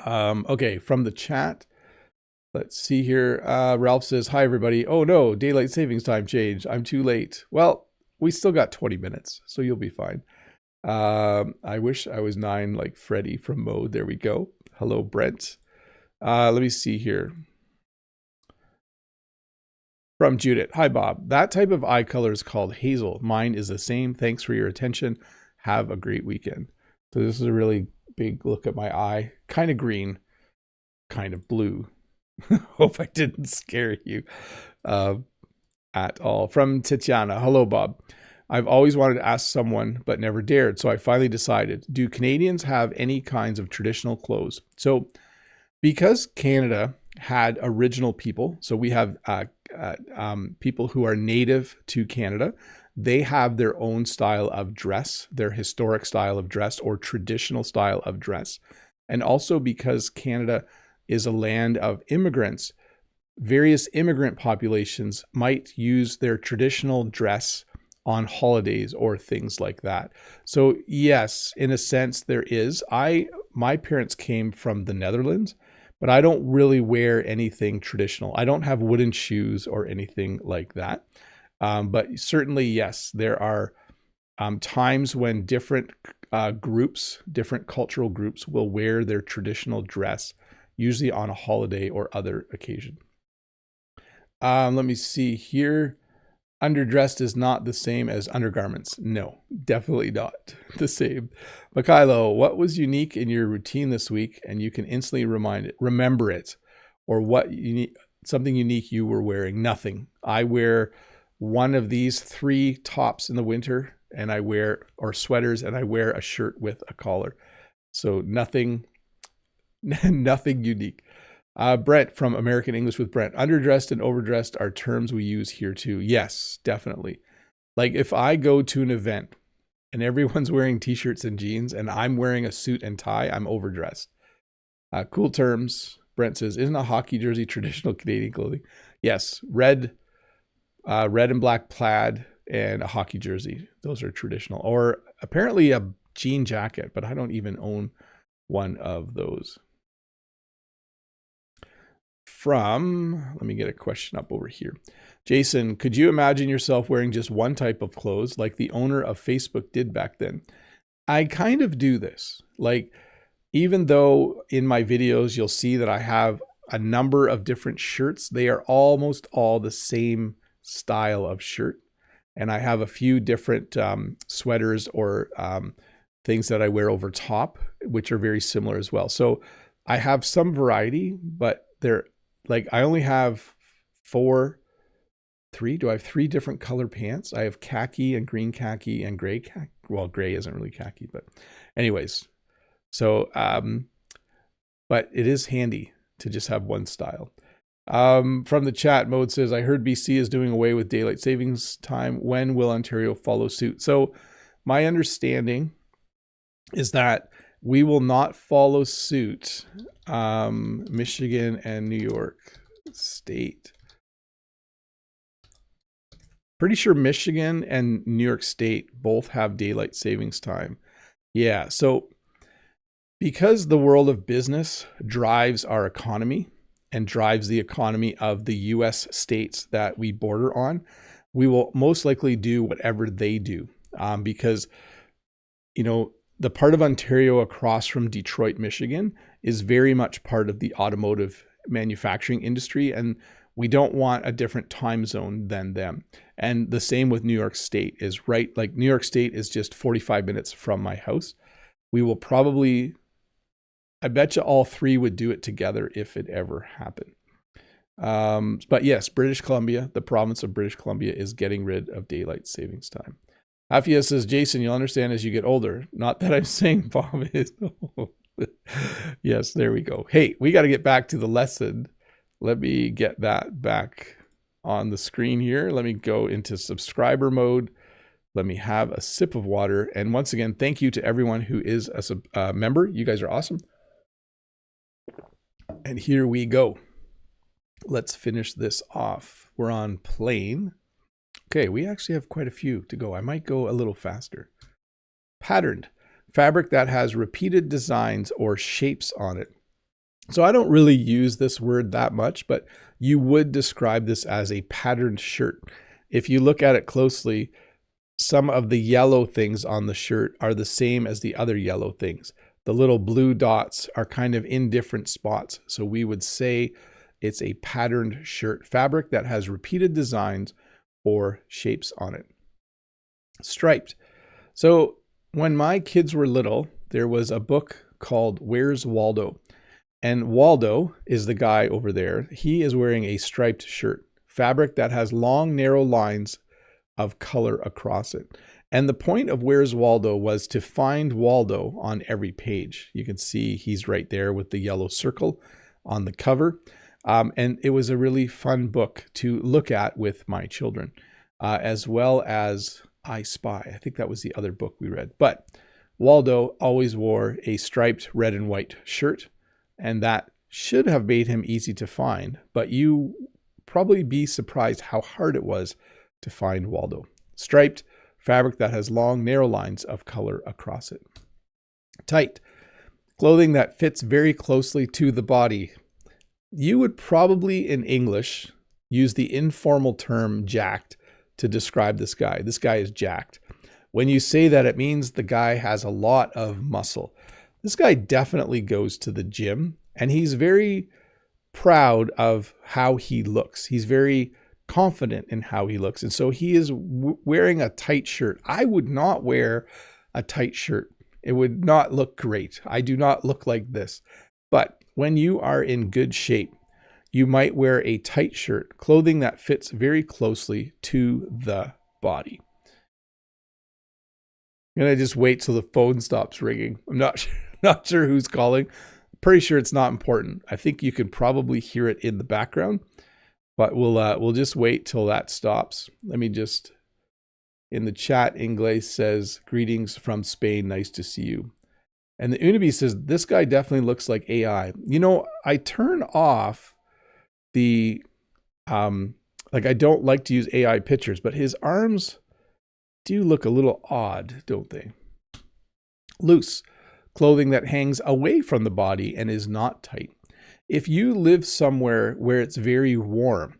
Okay, from the chat, let's see here. Ralph says, hi, everybody. Oh, no, daylight savings time changed. I'm too late. Well, we still got 20 minutes, so you'll be fine. I wish I was 9 like Freddie from Mode. There we go. Hello, Brent. Let me see here. From Judith. Hi, Bob. That type of eye color is called hazel. Mine is the same. Thanks for your attention. Have a great weekend. So this is a really big look at my eye. Kind of green, kind of blue. Hope I didn't scare you at all. From Tatiana. Hello, Bob. I've always wanted to ask someone, but never dared. So I finally decided. Do Canadians have any kinds of traditional clothes? So because Canada had original people, so we have people who are native to Canada, they have their own style of dress, their historic style of dress or traditional style of dress. And also because Canada is a land of immigrants, various immigrant populations might use their traditional dress on holidays or things like that. So yes, in a sense there is. My parents came from the Netherlands, but I don't really wear anything traditional. I don't have wooden shoes or anything like that. But certainly, yes, there are times when different groups, different cultural groups will wear their traditional dress, usually on a holiday or other occasion. Let me see here. Underdressed is not the same as undergarments. No, definitely not the same. Mikhailo, what was unique in your routine this week, and you can instantly remember it, or what something unique you were wearing? Nothing. I wear one of these 3 tops in the winter, and I wear, or sweaters, and I wear a shirt with a collar. So nothing unique. Brent from American English with Brent. Underdressed and overdressed are terms we use here too. Yes, definitely. Like if I go to an event and everyone's wearing t-shirts and jeans and I'm wearing a suit and tie, I'm overdressed. Cool terms. Brent says, isn't a hockey jersey traditional Canadian clothing? Yes, red and black plaid and a hockey jersey. Those are traditional. Or apparently a jean jacket, but I don't even own one of those. Let me get a question up over here. Jason, could you imagine yourself wearing just one type of clothes like the owner of Facebook did back then? I kind of do this. Like, even though in my videos, you'll see that I have a number of different shirts, they are almost all the same style of shirt. And I have a few different sweaters or things that I wear over top, which are very similar as well. So I have some variety, but they're like, I only have 3 different color pants. I have khaki and green khaki and gray khaki. Well, gray isn't really khaki, but anyways. So, but it is handy to just have one style. From the chat, Mode says, I heard BC is doing away with daylight savings time. When will Ontario follow suit? So my understanding is that we will not follow suit. Michigan and New York State. Pretty sure Michigan and New York State both have daylight savings time. Yeah, so because the world of business drives our economy and drives the economy of the US states that we border on, we will most likely do whatever they do. Because, you know, the part of Ontario across from Detroit, Michigan is very much part of the automotive manufacturing industry, and we don't want a different time zone than them. And the same with New York State is right. Like New York State is just 45 minutes from my house. We will probably, I bet you all 3 would do it together if it ever happened. But yes, British Columbia, the province of British Columbia is getting rid of daylight savings time. Afia says, Jason, you'll understand as you get older. Not that I'm saying Bob is. Yes, there we go. Hey, we got to get back to the lesson. Let me get that back on the screen here. Let me go into subscriber mode. Let me have a sip of water. And once again, thank you to everyone who is a member. You guys are awesome. And here we go. Let's finish this off. We're on plain. Okay, we actually have quite a few to go. I might go a little faster. Patterned. Fabric that has repeated designs or shapes on it. So I don't really use this word that much, but you would describe this as a patterned shirt. If you look at it closely, some of the yellow things on the shirt are the same as the other yellow things. The little blue dots are kind of in different spots. So we would say it's a patterned shirt. Fabric that has repeated designs or shapes on it. Striped. So when my kids were little, there was a book called Where's Waldo? And Waldo is the guy over there. He is wearing a striped shirt, fabric that has long, narrow lines of color across it. And the point of Where's Waldo was to find Waldo on every page. You can see he's right there with the yellow circle on the cover. And it was a really fun book to look at with my children, as well as I Spy. I think that was the other book we read. But Waldo always wore a striped red and white shirt, and that should have made him easy to find. But you probably be surprised how hard it was to find Waldo. Striped fabric that has long, narrow lines of color across it. Tight. Clothing that fits very closely to the body. You would probably, in English, use the informal term jacked to describe this guy. This guy is jacked. When you say that, it means the guy has a lot of muscle. This guy definitely goes to the gym, and he's very proud of how he looks. He's very confident in how he looks. And so he is wearing a tight shirt. I would not wear a tight shirt. It would not look great. I do not look like this. But when you are in good shape, you might wear a tight shirt, clothing that fits very closely to the body. I'm going to just wait till the phone stops ringing. I'm not sure who's calling. Pretty sure it's not important. I think you can probably hear it in the background, but we'll just wait till that stops. Let me just, in the chat, Inglés says, greetings from Spain. Nice to see you. And the Unibi says, this guy definitely looks like AI. You know, I turn off the, like I don't like to use AI pictures, but his arms do look a little odd, don't they? Loose. Clothing that hangs away from the body and is not tight. If you live somewhere where it's very warm,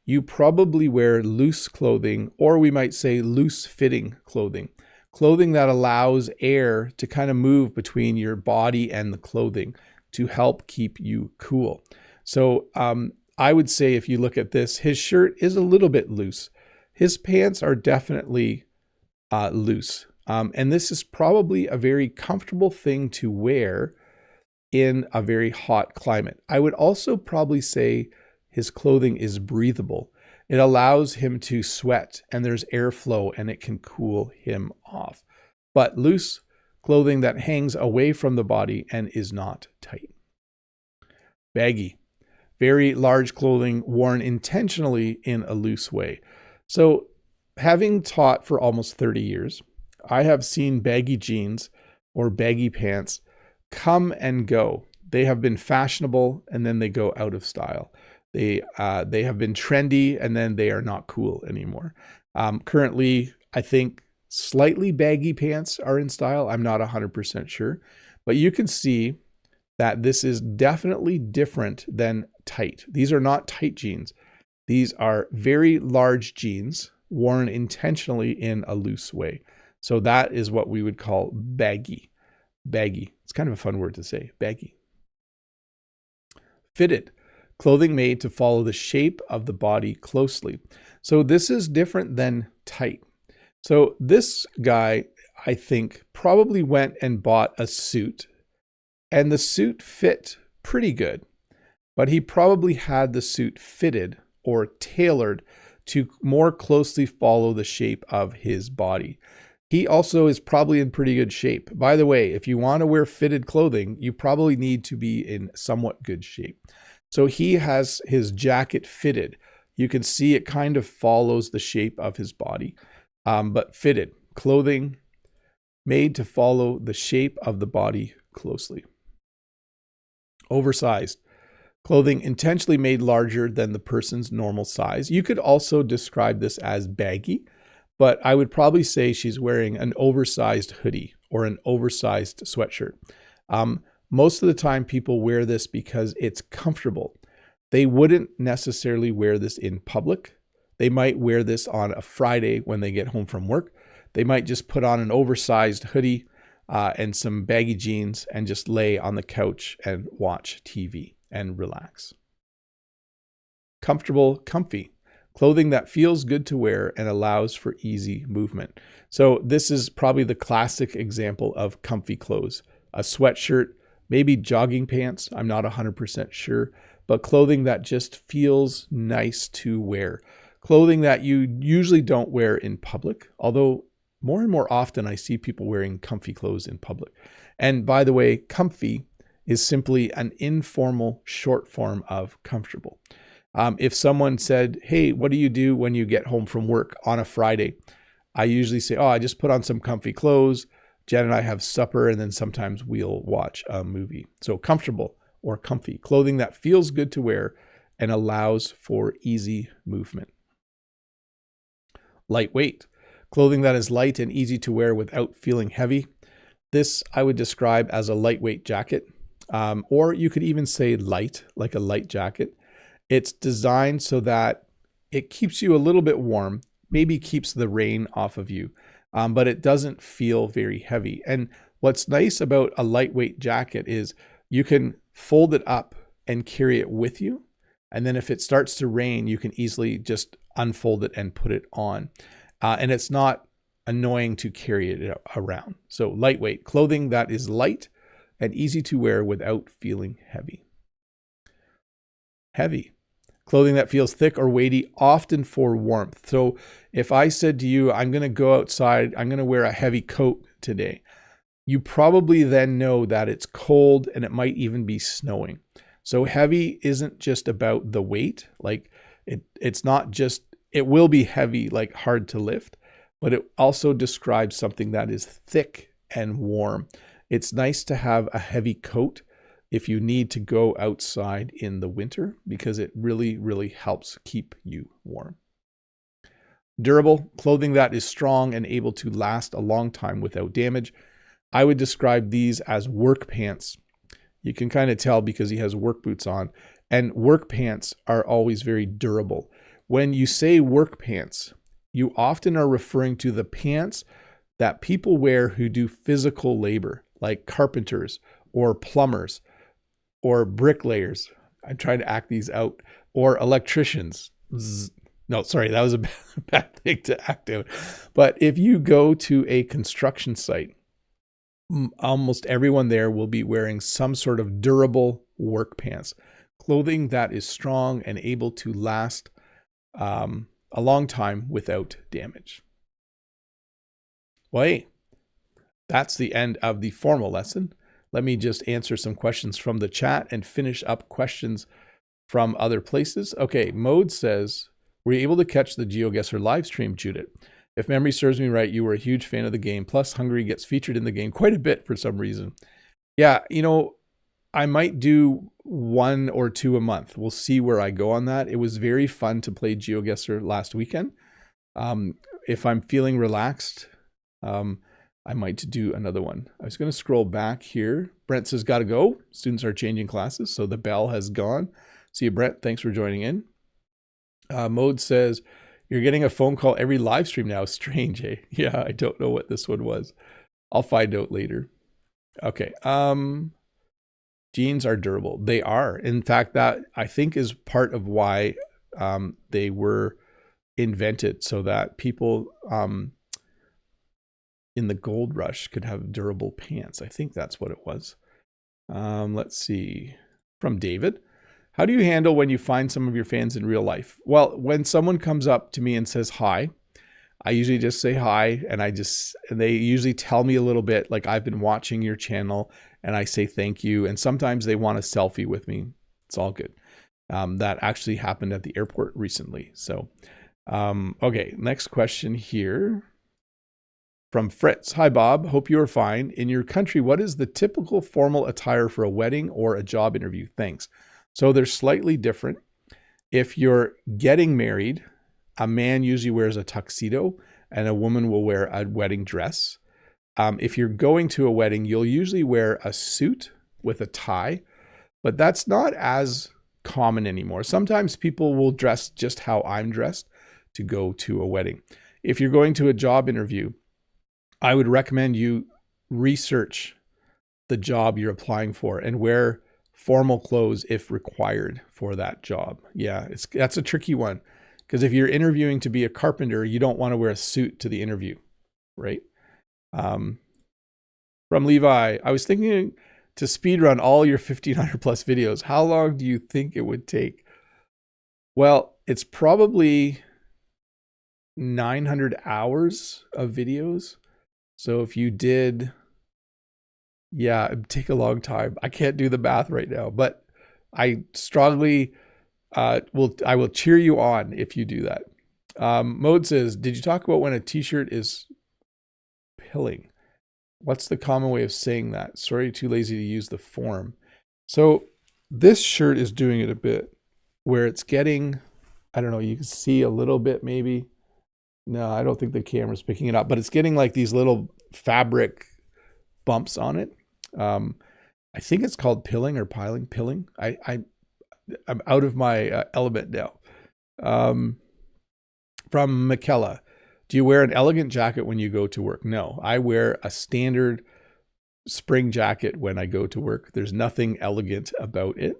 you probably wear loose clothing, or we might say loose fitting clothing. Clothing that allows air to kind of move between your body and the clothing to help keep you cool. So I would say if you look at this, his shirt is a little bit loose. His pants are definitely loose. And this is probably a very comfortable thing to wear in a very hot climate. I would also probably say his clothing is breathable. It allows him to sweat and there's airflow and it can cool him off. But loose clothing that hangs away from the body and is not tight. Baggy. Very large clothing worn intentionally in a loose way. So having taught for almost 30 years, I have seen baggy jeans or baggy pants come and go. They have been fashionable and then they go out of style. They have been trendy and then they are not cool anymore. Currently, I think slightly baggy pants are in style. I'm not 100% sure, but you can see that this is definitely different than tight. These are not tight jeans. These are very large jeans worn intentionally in a loose way. So that is what we would call baggy. Baggy. It's kind of a fun word to say, baggy. Fitted. Clothing made to follow the shape of the body closely. So this is different than tight. So this guy, I think, probably went and bought a suit, and the suit fit pretty good, but he probably had the suit fitted or tailored to more closely follow the shape of his body. He also is probably in pretty good shape. By the way, if you want to wear fitted clothing, you probably need to be in somewhat good shape. So he has his jacket fitted. You can see it kind of follows the shape of his body, but fitted clothing made to follow the shape of the body closely. Oversized clothing intentionally made larger than the person's normal size. You could also describe this as baggy, but I would probably say she's wearing an oversized hoodie or an oversized sweatshirt. Most of the time people wear this because it's comfortable. They wouldn't necessarily wear this in public. They might wear this on a Friday when they get home from work. They might just put on an oversized hoodie and some baggy jeans and just lay on the couch and watch TV and relax. Comfortable, comfy. Clothing that feels good to wear and allows for easy movement. So this is probably the classic example of comfy clothes. A sweatshirt, maybe jogging pants, I'm not 100% sure, but clothing that just feels nice to wear. Clothing that you usually don't wear in public, although more and more often I see people wearing comfy clothes in public. And by the way, comfy is simply an informal short form of comfortable. If someone said, hey, what do you do when you get home from work on a Friday? I usually say, oh, I just put on some comfy clothes. Jen and I have supper, and then sometimes we'll watch a movie. So comfortable or comfy, clothing that feels good to wear and allows for easy movement. Lightweight, clothing that is light and easy to wear without feeling heavy. This I would describe as a lightweight jacket, or you could even say light, like a light jacket. It's designed so that it keeps you a little bit warm, maybe keeps the rain off of you, but it doesn't feel very heavy. And what's nice about a lightweight jacket is you can fold it up and carry it with you. And then if it starts to rain, you can easily just unfold it and put it on. And it's not annoying to carry it around. So lightweight, clothing that is light and easy to wear without feeling heavy. Heavy, clothing that feels thick or weighty, often for warmth. So if I said to you, I'm going to go outside, I'm going to wear a heavy coat today, you probably then know that it's cold and it might even be snowing. So heavy isn't just about the weight. Like it's not just, it will be heavy, like hard to lift, but it also describes something that is thick and warm. It's nice to have a heavy coat if you need to go outside in the winter because it really, really helps keep you warm. Durable, clothing that is strong and able to last a long time without damage. I would describe these as work pants. You can kind of tell because he has work boots on, and work pants are always very durable. When you say work pants, you often are referring to the pants that people wear who do physical labor, like carpenters or plumbers or bricklayers. I'm trying to act these out. Or electricians. No, sorry, that was a bad thing to act out. But if you go to a construction site, almost everyone there will be wearing some sort of durable work pants, clothing that is strong and able to last a long time without damage. Well, hey, that's the end of the formal lesson. Let me just answer some questions from the chat and finish up questions from other places. Okay, Mode says, were you able to catch the GeoGuessr live stream, Judith? If memory serves me right, you were a huge fan of the game. Plus, Hungary gets featured in the game quite a bit for some reason. Yeah, you know, I might do 1 or 2 a month. We'll see where I go on that. It was very fun to play GeoGuessr last weekend. If I'm feeling relaxed, I might do another one. I was going to scroll back here. Brent says, gotta go. Students are changing classes, so the bell has gone. See you, Brent. Thanks for joining in. Mode says, you're getting a phone call every live stream now. Strange, eh? Yeah, I don't know what this one was. I'll find out later. Okay. Jeans are durable. They are. In fact, that I think is part of why they were invented, so that people in the gold rush could have durable pants. I think that's what it was. Let's see. From David. How do you handle when you find some of your fans in real life? Well, when someone comes up to me and says hi, I usually just say hi, and they usually tell me a little bit, like, I've been watching your channel, and I say thank you. And sometimes they want a selfie with me. It's all good. That actually happened at the airport recently. So, okay, next question here from Fritz. Hi, Bob. Hope you are fine. In your country, what is the typical formal attire for a wedding or a job interview? Thanks. So they're slightly different. If you're getting married, a man usually wears a tuxedo and a woman will wear a wedding dress. If you're going to a wedding, you'll usually wear a suit with a tie, but that's not as common anymore. Sometimes people will dress just how I'm dressed to go to a wedding. If you're going to a job interview, I would recommend you research the job you're applying for and wear formal clothes if required for that job. Yeah, that's a tricky one, because if you're interviewing to be a carpenter, you don't want to wear a suit to the interview, right? From Levi, I was thinking to speedrun all your 1500 plus videos. How long do you think it would take? Well, it's probably 900 hours of videos. So if you did, yeah, it'd take a long time. I can't do the math right now, but I strongly I will cheer you on if you do that. Mode says, did you talk about when a t-shirt is pilling? What's the common way of saying that? Sorry, too lazy to use the form. So this shirt is doing it a bit where it's getting, I don't know, you can see a little bit maybe. No, I don't think the camera's picking it up, but it's getting like these little fabric bumps on it. I think it's called pilling or piling. Pilling. I'm out of my element now. From Michaela, do you wear an elegant jacket when you go to work? No, I wear a standard spring jacket when I go to work. There's nothing elegant about it.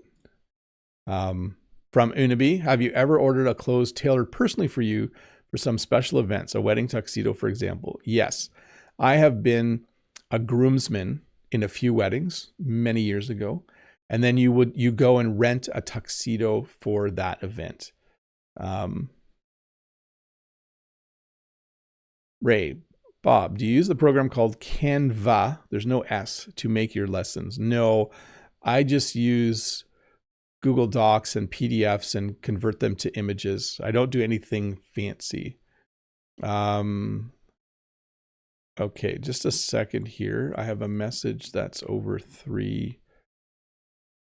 From Unabi, have you ever ordered a clothes tailored personally for you for some special events, a wedding tuxedo, for example? Yes, I have been a groomsman in a few weddings many years ago. And then you go and rent a tuxedo for that event. Ray, Bob, do you use the program called Canva? There's no S to make your lessons. No, I just use Google Docs and PDFs and convert them to images. I don't do anything fancy. Okay, just a second here. I have a message that's over 3.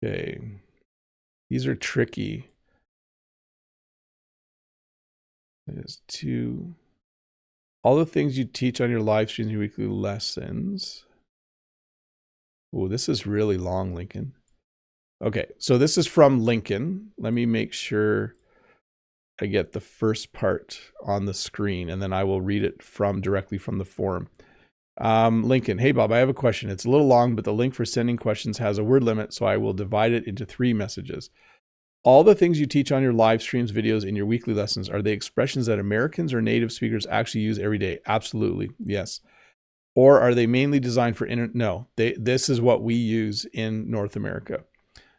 Okay, these are tricky. There's 2. All the things you teach on your live streams, your weekly lessons. Oh, this is really long, Lincoln. Okay, so this is from Lincoln. Let me make sure I get the first part on the screen, and then I will read it directly from the forum. Lincoln, hey Bob, I have a question. It's a little long, but the link for sending questions has a word limit, so I will divide it into 3 messages. All the things you teach on your live streams, videos, and your weekly lessons, are they expressions that Americans or native speakers actually use every day? Absolutely, yes. Or are they mainly designed for No, this is what we use in North America.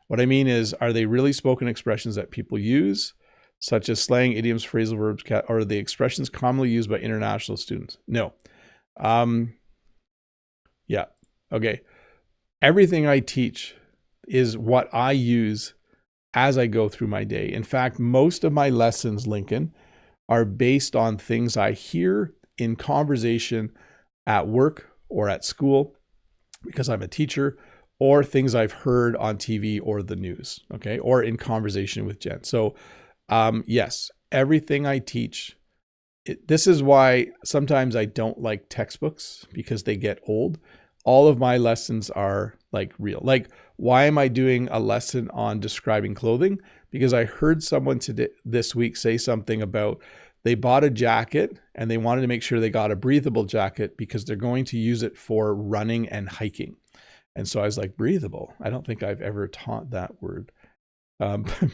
What I mean is, are they really spoken expressions that people use, such as slang, idioms, phrasal verbs, or are they expressions commonly used by international students? No. Yeah, okay. Everything I teach is what I use as I go through my day. In fact, most of my lessons, Lincoln, are based on things I hear in conversation at work or at school, because I'm a teacher, or things I've heard on TV or the news, okay, or in conversation with Jen. So yes, everything I teach, this is why sometimes I don't like textbooks, because they get old. All of my lessons are like real. Like, why am I doing a lesson on describing clothing? Because I heard someone this week say something about they bought a jacket and they wanted to make sure they got a breathable jacket because they're going to use it for running and hiking. And so I was like, breathable? I don't think I've ever taught that word.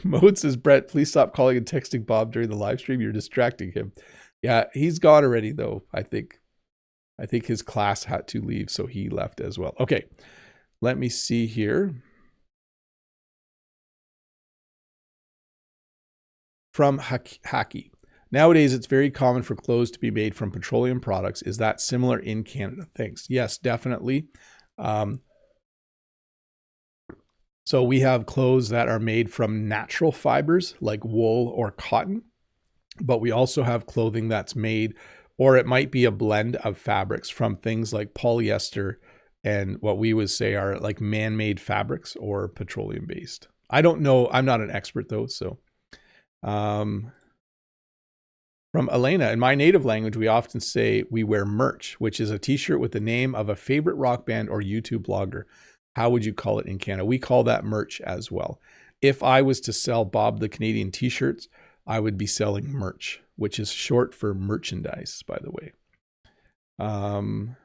Mode says, Brett, please stop calling and texting Bob during the live stream. You're distracting him. Yeah, he's gone already though, I think. I think his class had to leave, so he left as well. Okay, let me see here. From Haki. Nowadays, it's very common for clothes to be made from petroleum products. Is that similar in Canada? Thanks. Yes, definitely. So we have clothes that are made from natural fibers like wool or cotton, but we also have clothing that's made, or it might be a blend of fabrics from things like polyester and what we would say are like man-made fabrics or petroleum-based. I don't know. I'm not an expert though. So from Elena, in my native language, we often say we wear merch, which is a t-shirt with the name of a favorite rock band or YouTube blogger. How would you call it in Canada? We call that merch as well. If I was to sell Bob the Canadian t-shirts, I would be selling merch, which is short for merchandise, by the way. From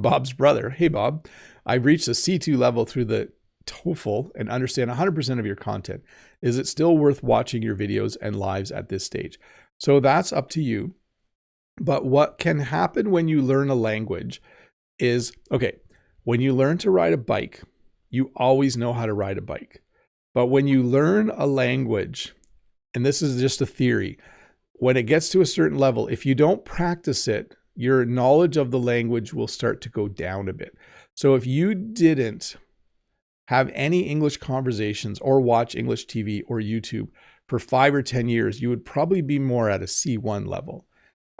Bob's brother. Hey, Bob, I've reached a C2 level through the TOEFL and understand 100% of your content. Is it still worth watching your videos and lives at this stage? So that's up to you. But what can happen when you learn a language is, okay, when you learn to ride a bike, you always know how to ride a bike. But when you learn a language, and this is just a theory, when it gets to a certain level, if you don't practice it, your knowledge of the language will start to go down a bit. So if you didn't have any English conversations or watch English TV or YouTube for 5 or 10 years, you would probably be more at a C1 level.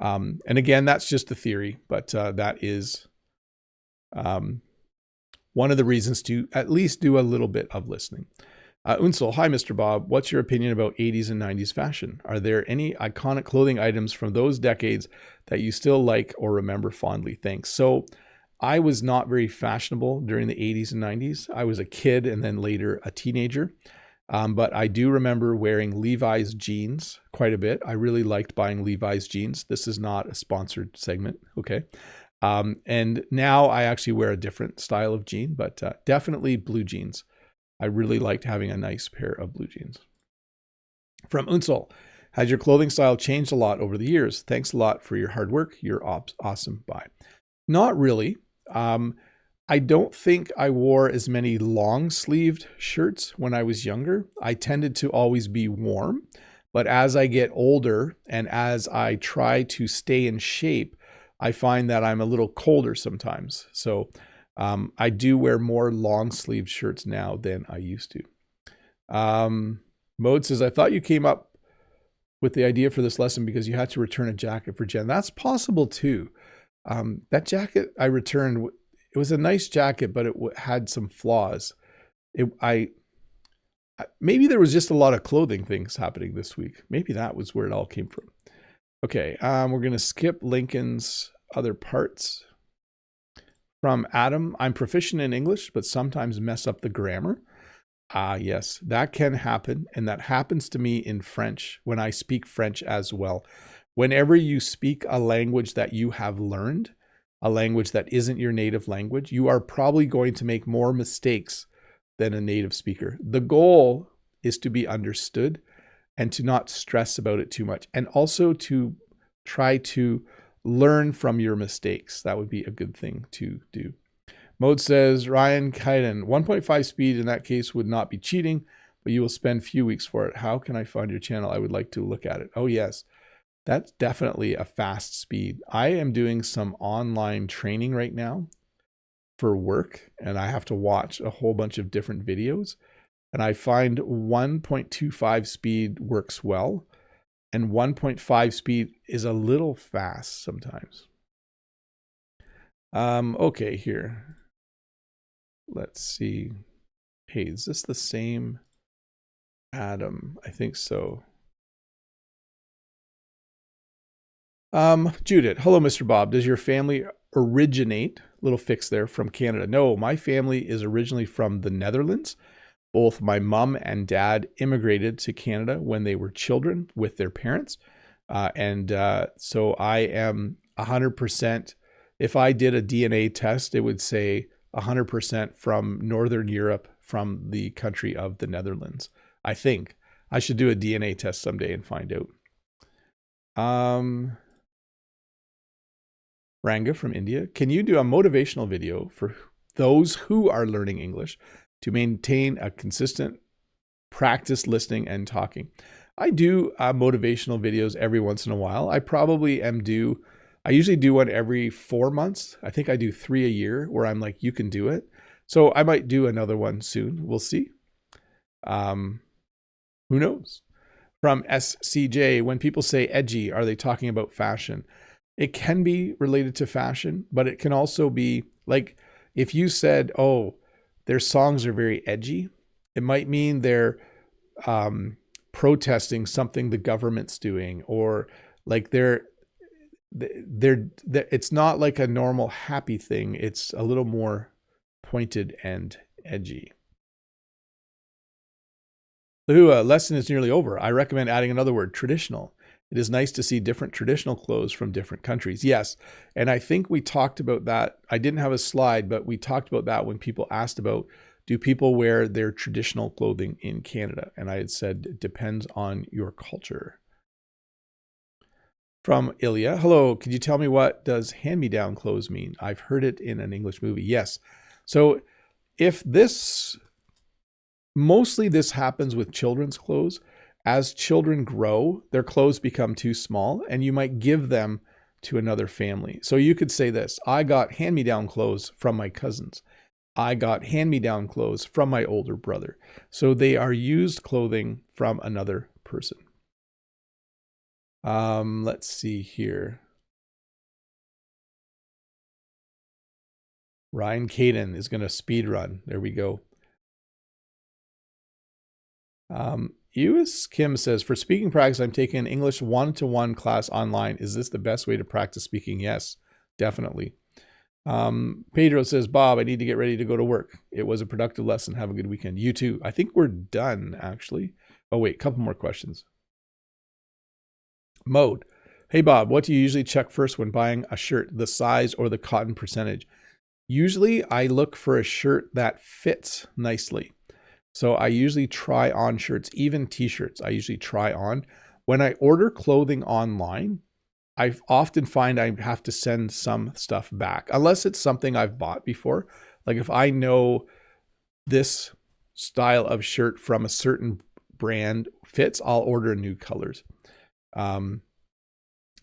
And again, that's just a theory, but that is one of the reasons to at least do a little bit of listening. Unsel, hi, Mr. Bob. What's your opinion about 80s and 90s fashion? Are there any iconic clothing items from those decades that you still like or remember fondly? Thanks. So I was not very fashionable during the 80s and 90s. I was a kid and then later a teenager. But I do remember wearing Levi's jeans quite a bit. I really liked buying Levi's jeans. This is not a sponsored segment, okay? And now I actually wear a different style of jean, but definitely blue jeans. I really liked having a nice pair of blue jeans. From Unsel, has your clothing style changed a lot over the years? Thanks a lot for your hard work. You're awesome. Bye. Not really. I don't think I wore as many long-sleeved shirts when I was younger. I tended to always be warm, but as I get older and as I try to stay in shape, I find that I'm a little colder sometimes. So I do wear more long-sleeved shirts now than I used to. Mode says, I thought you came up with the idea for this lesson because you had to return a jacket for Jen. That's possible too. That jacket I returned, it was a nice jacket, but it had some flaws. Maybe there was just a lot of clothing things happening this week. Maybe that was where it all came from. Okay, we're going to skip Lincoln's other parts. From Adam, I'm proficient in English, but sometimes mess up the grammar. Yes, that can happen. And that happens to me in French when I speak French as well. Whenever you speak a language that you have learned, a language that isn't your native language, you are probably going to make more mistakes than a native speaker. The goal is to be understood and to not stress about it too much. And also to try to learn from your mistakes. That would be a good thing to do. Mode says, Ryan Kaiden, 1.5 speed in that case would not be cheating, but you will spend few weeks for it. How can I find your channel? I would like to look at it. Oh yes, that's definitely a fast speed. I am doing some online training right now for work, and I have to watch a whole bunch of different videos. And I find 1.25 speed works well, and 1.5 speed is a little fast sometimes. Okay, here. Let's see. Hey, is this the same Adam? I think so. Judith, hello, Mr. Bob. Does your family originate, little fix there, from Canada? No, my family is originally from the Netherlands. Both my mom and dad immigrated to Canada when they were children with their parents. So I am 100%, if I did a DNA test, it would say 100% from Northern Europe, from the country of the Netherlands. I think I should do a DNA test someday and find out. Ranga from India, can you do a motivational video for those who are learning English to maintain a consistent practice listening and talking? I do motivational videos every once in a while. I usually do one every 4 months. I think I do 3 a year where I'm like, you can do it. So I might do another one soon. We'll see. Who knows? From SCJ, when people say edgy, are they talking about fashion? It can be related to fashion, but it can also be like if you said, oh, their songs are very edgy, it might mean they're protesting something the government's doing, or like they're it's not like a normal happy thing. It's a little more pointed and edgy. The lesson is nearly over. I recommend adding another word, traditional. It is nice to see different traditional clothes from different countries. Yes, and I think we talked about that. I didn't have a slide, but we talked about that when people asked about, do people wear their traditional clothing in Canada? And I had said, it depends on your culture. From Ilya, hello, could you tell me what does hand-me-down clothes mean? I've heard it in an English movie. Yes. So mostly this happens with children's clothes. As children grow, their clothes become too small and you might give them to another family. So you could say this, I got hand-me-down clothes from my cousins. I got hand-me-down clothes from my older brother. So they are used clothing from another person. Let's see here. Ryan Caden is going to speed run. There we go. Ewis Kim says, for speaking practice, I'm taking an English 1-to-1 class online. Is this the best way to practice speaking? Yes, definitely. Pedro says, Bob, I need to get ready to go to work. It was a productive lesson. Have a good weekend. You too. I think we're done, actually. Oh, wait, a couple more questions. Mode. Hey, Bob, what do you usually check first when buying a shirt, the size or the cotton percentage? Usually I look for a shirt that fits nicely. So I usually try on shirts, even t-shirts I usually try on. When I order clothing online, I often find I have to send some stuff back, unless it's something I've bought before. Like if I know this style of shirt from a certain brand fits, I'll order new colors.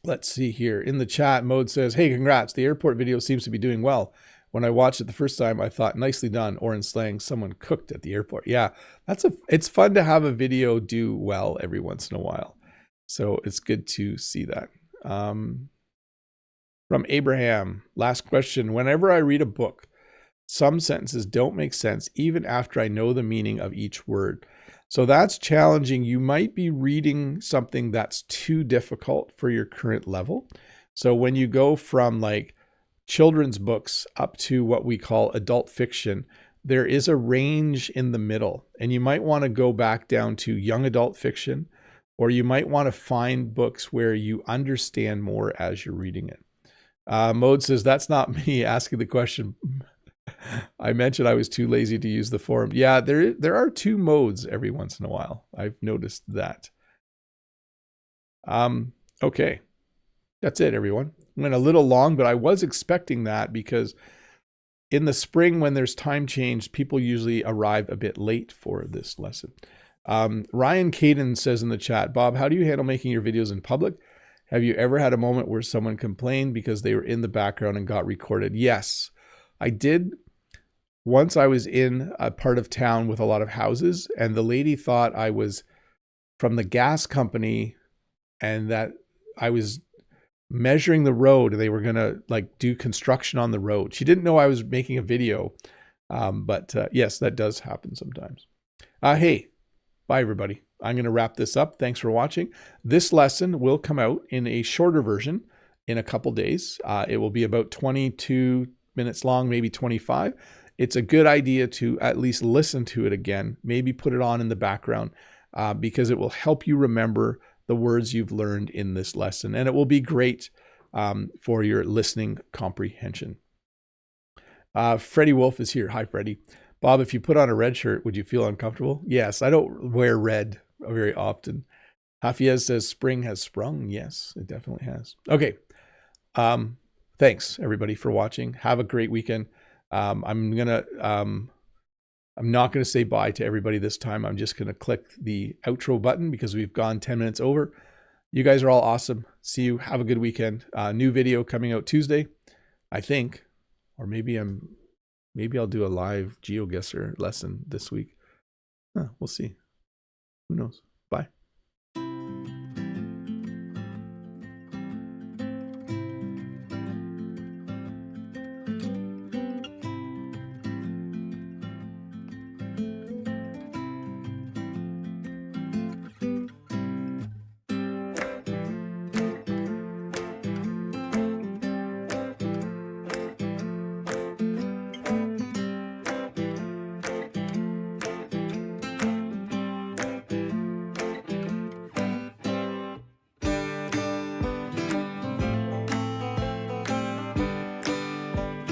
Let's see here. In the chat, Mode says, hey, congrats. The airport video seems to be doing well. When I watched it the first time, I thought nicely done, or in slang, someone cooked at the airport. Yeah, it's fun to have a video do well every once in a while. So it's good to see that. From Abraham, last question. Whenever I read a book, some sentences don't make sense even after I know the meaning of each word. So that's challenging. You might be reading something that's too difficult for your current level. So when you go from like children's books up to what we call adult fiction, there is a range in the middle, and you might want to go back down to young adult fiction, or you might want to find books where you understand more as you're reading it. Mode says, that's not me asking the question. I mentioned I was too lazy to use the forum. Yeah, there are two modes every once in a while. I've noticed that. Okay. That's it, everyone. Went a little long, but I was expecting that because in the spring, when there's time change, people usually arrive a bit late for this lesson. Ryan Caden says in the chat, Bob, how do you handle making your videos in public? Have you ever had a moment where someone complained because they were in the background and got recorded? Yes, I did. Once I was in a part of town with a lot of houses, and the lady thought I was from the gas company and that I was measuring the road and they were going to like do construction on the road. She didn't know I was making a video. But yes, that does happen sometimes. Hey, bye everybody. I'm going to wrap this up. Thanks for watching. This lesson will come out in a shorter version in a couple days. It will be about 22 minutes long, maybe 25. It's a good idea to at least listen to it again, maybe put it on in the background because it will help you remember the words you've learned in this lesson. And it will be great for your listening comprehension. Freddie Wolf is here. Hi, Freddie. Bob, if you put on a red shirt, would you feel uncomfortable? Yes, I don't wear red very often. Hafiez says spring has sprung. Yes, it definitely has. Okay. Thanks everybody for watching. Have a great weekend. I'm going to I'm not going to say bye to everybody this time. I'm just going to click the outro button because we've gone 10 minutes over. You guys are all awesome. See you. Have a good weekend. New video coming out Tuesday, I think, or maybe I'll do a live GeoGuessr lesson this week. We'll see. Who knows?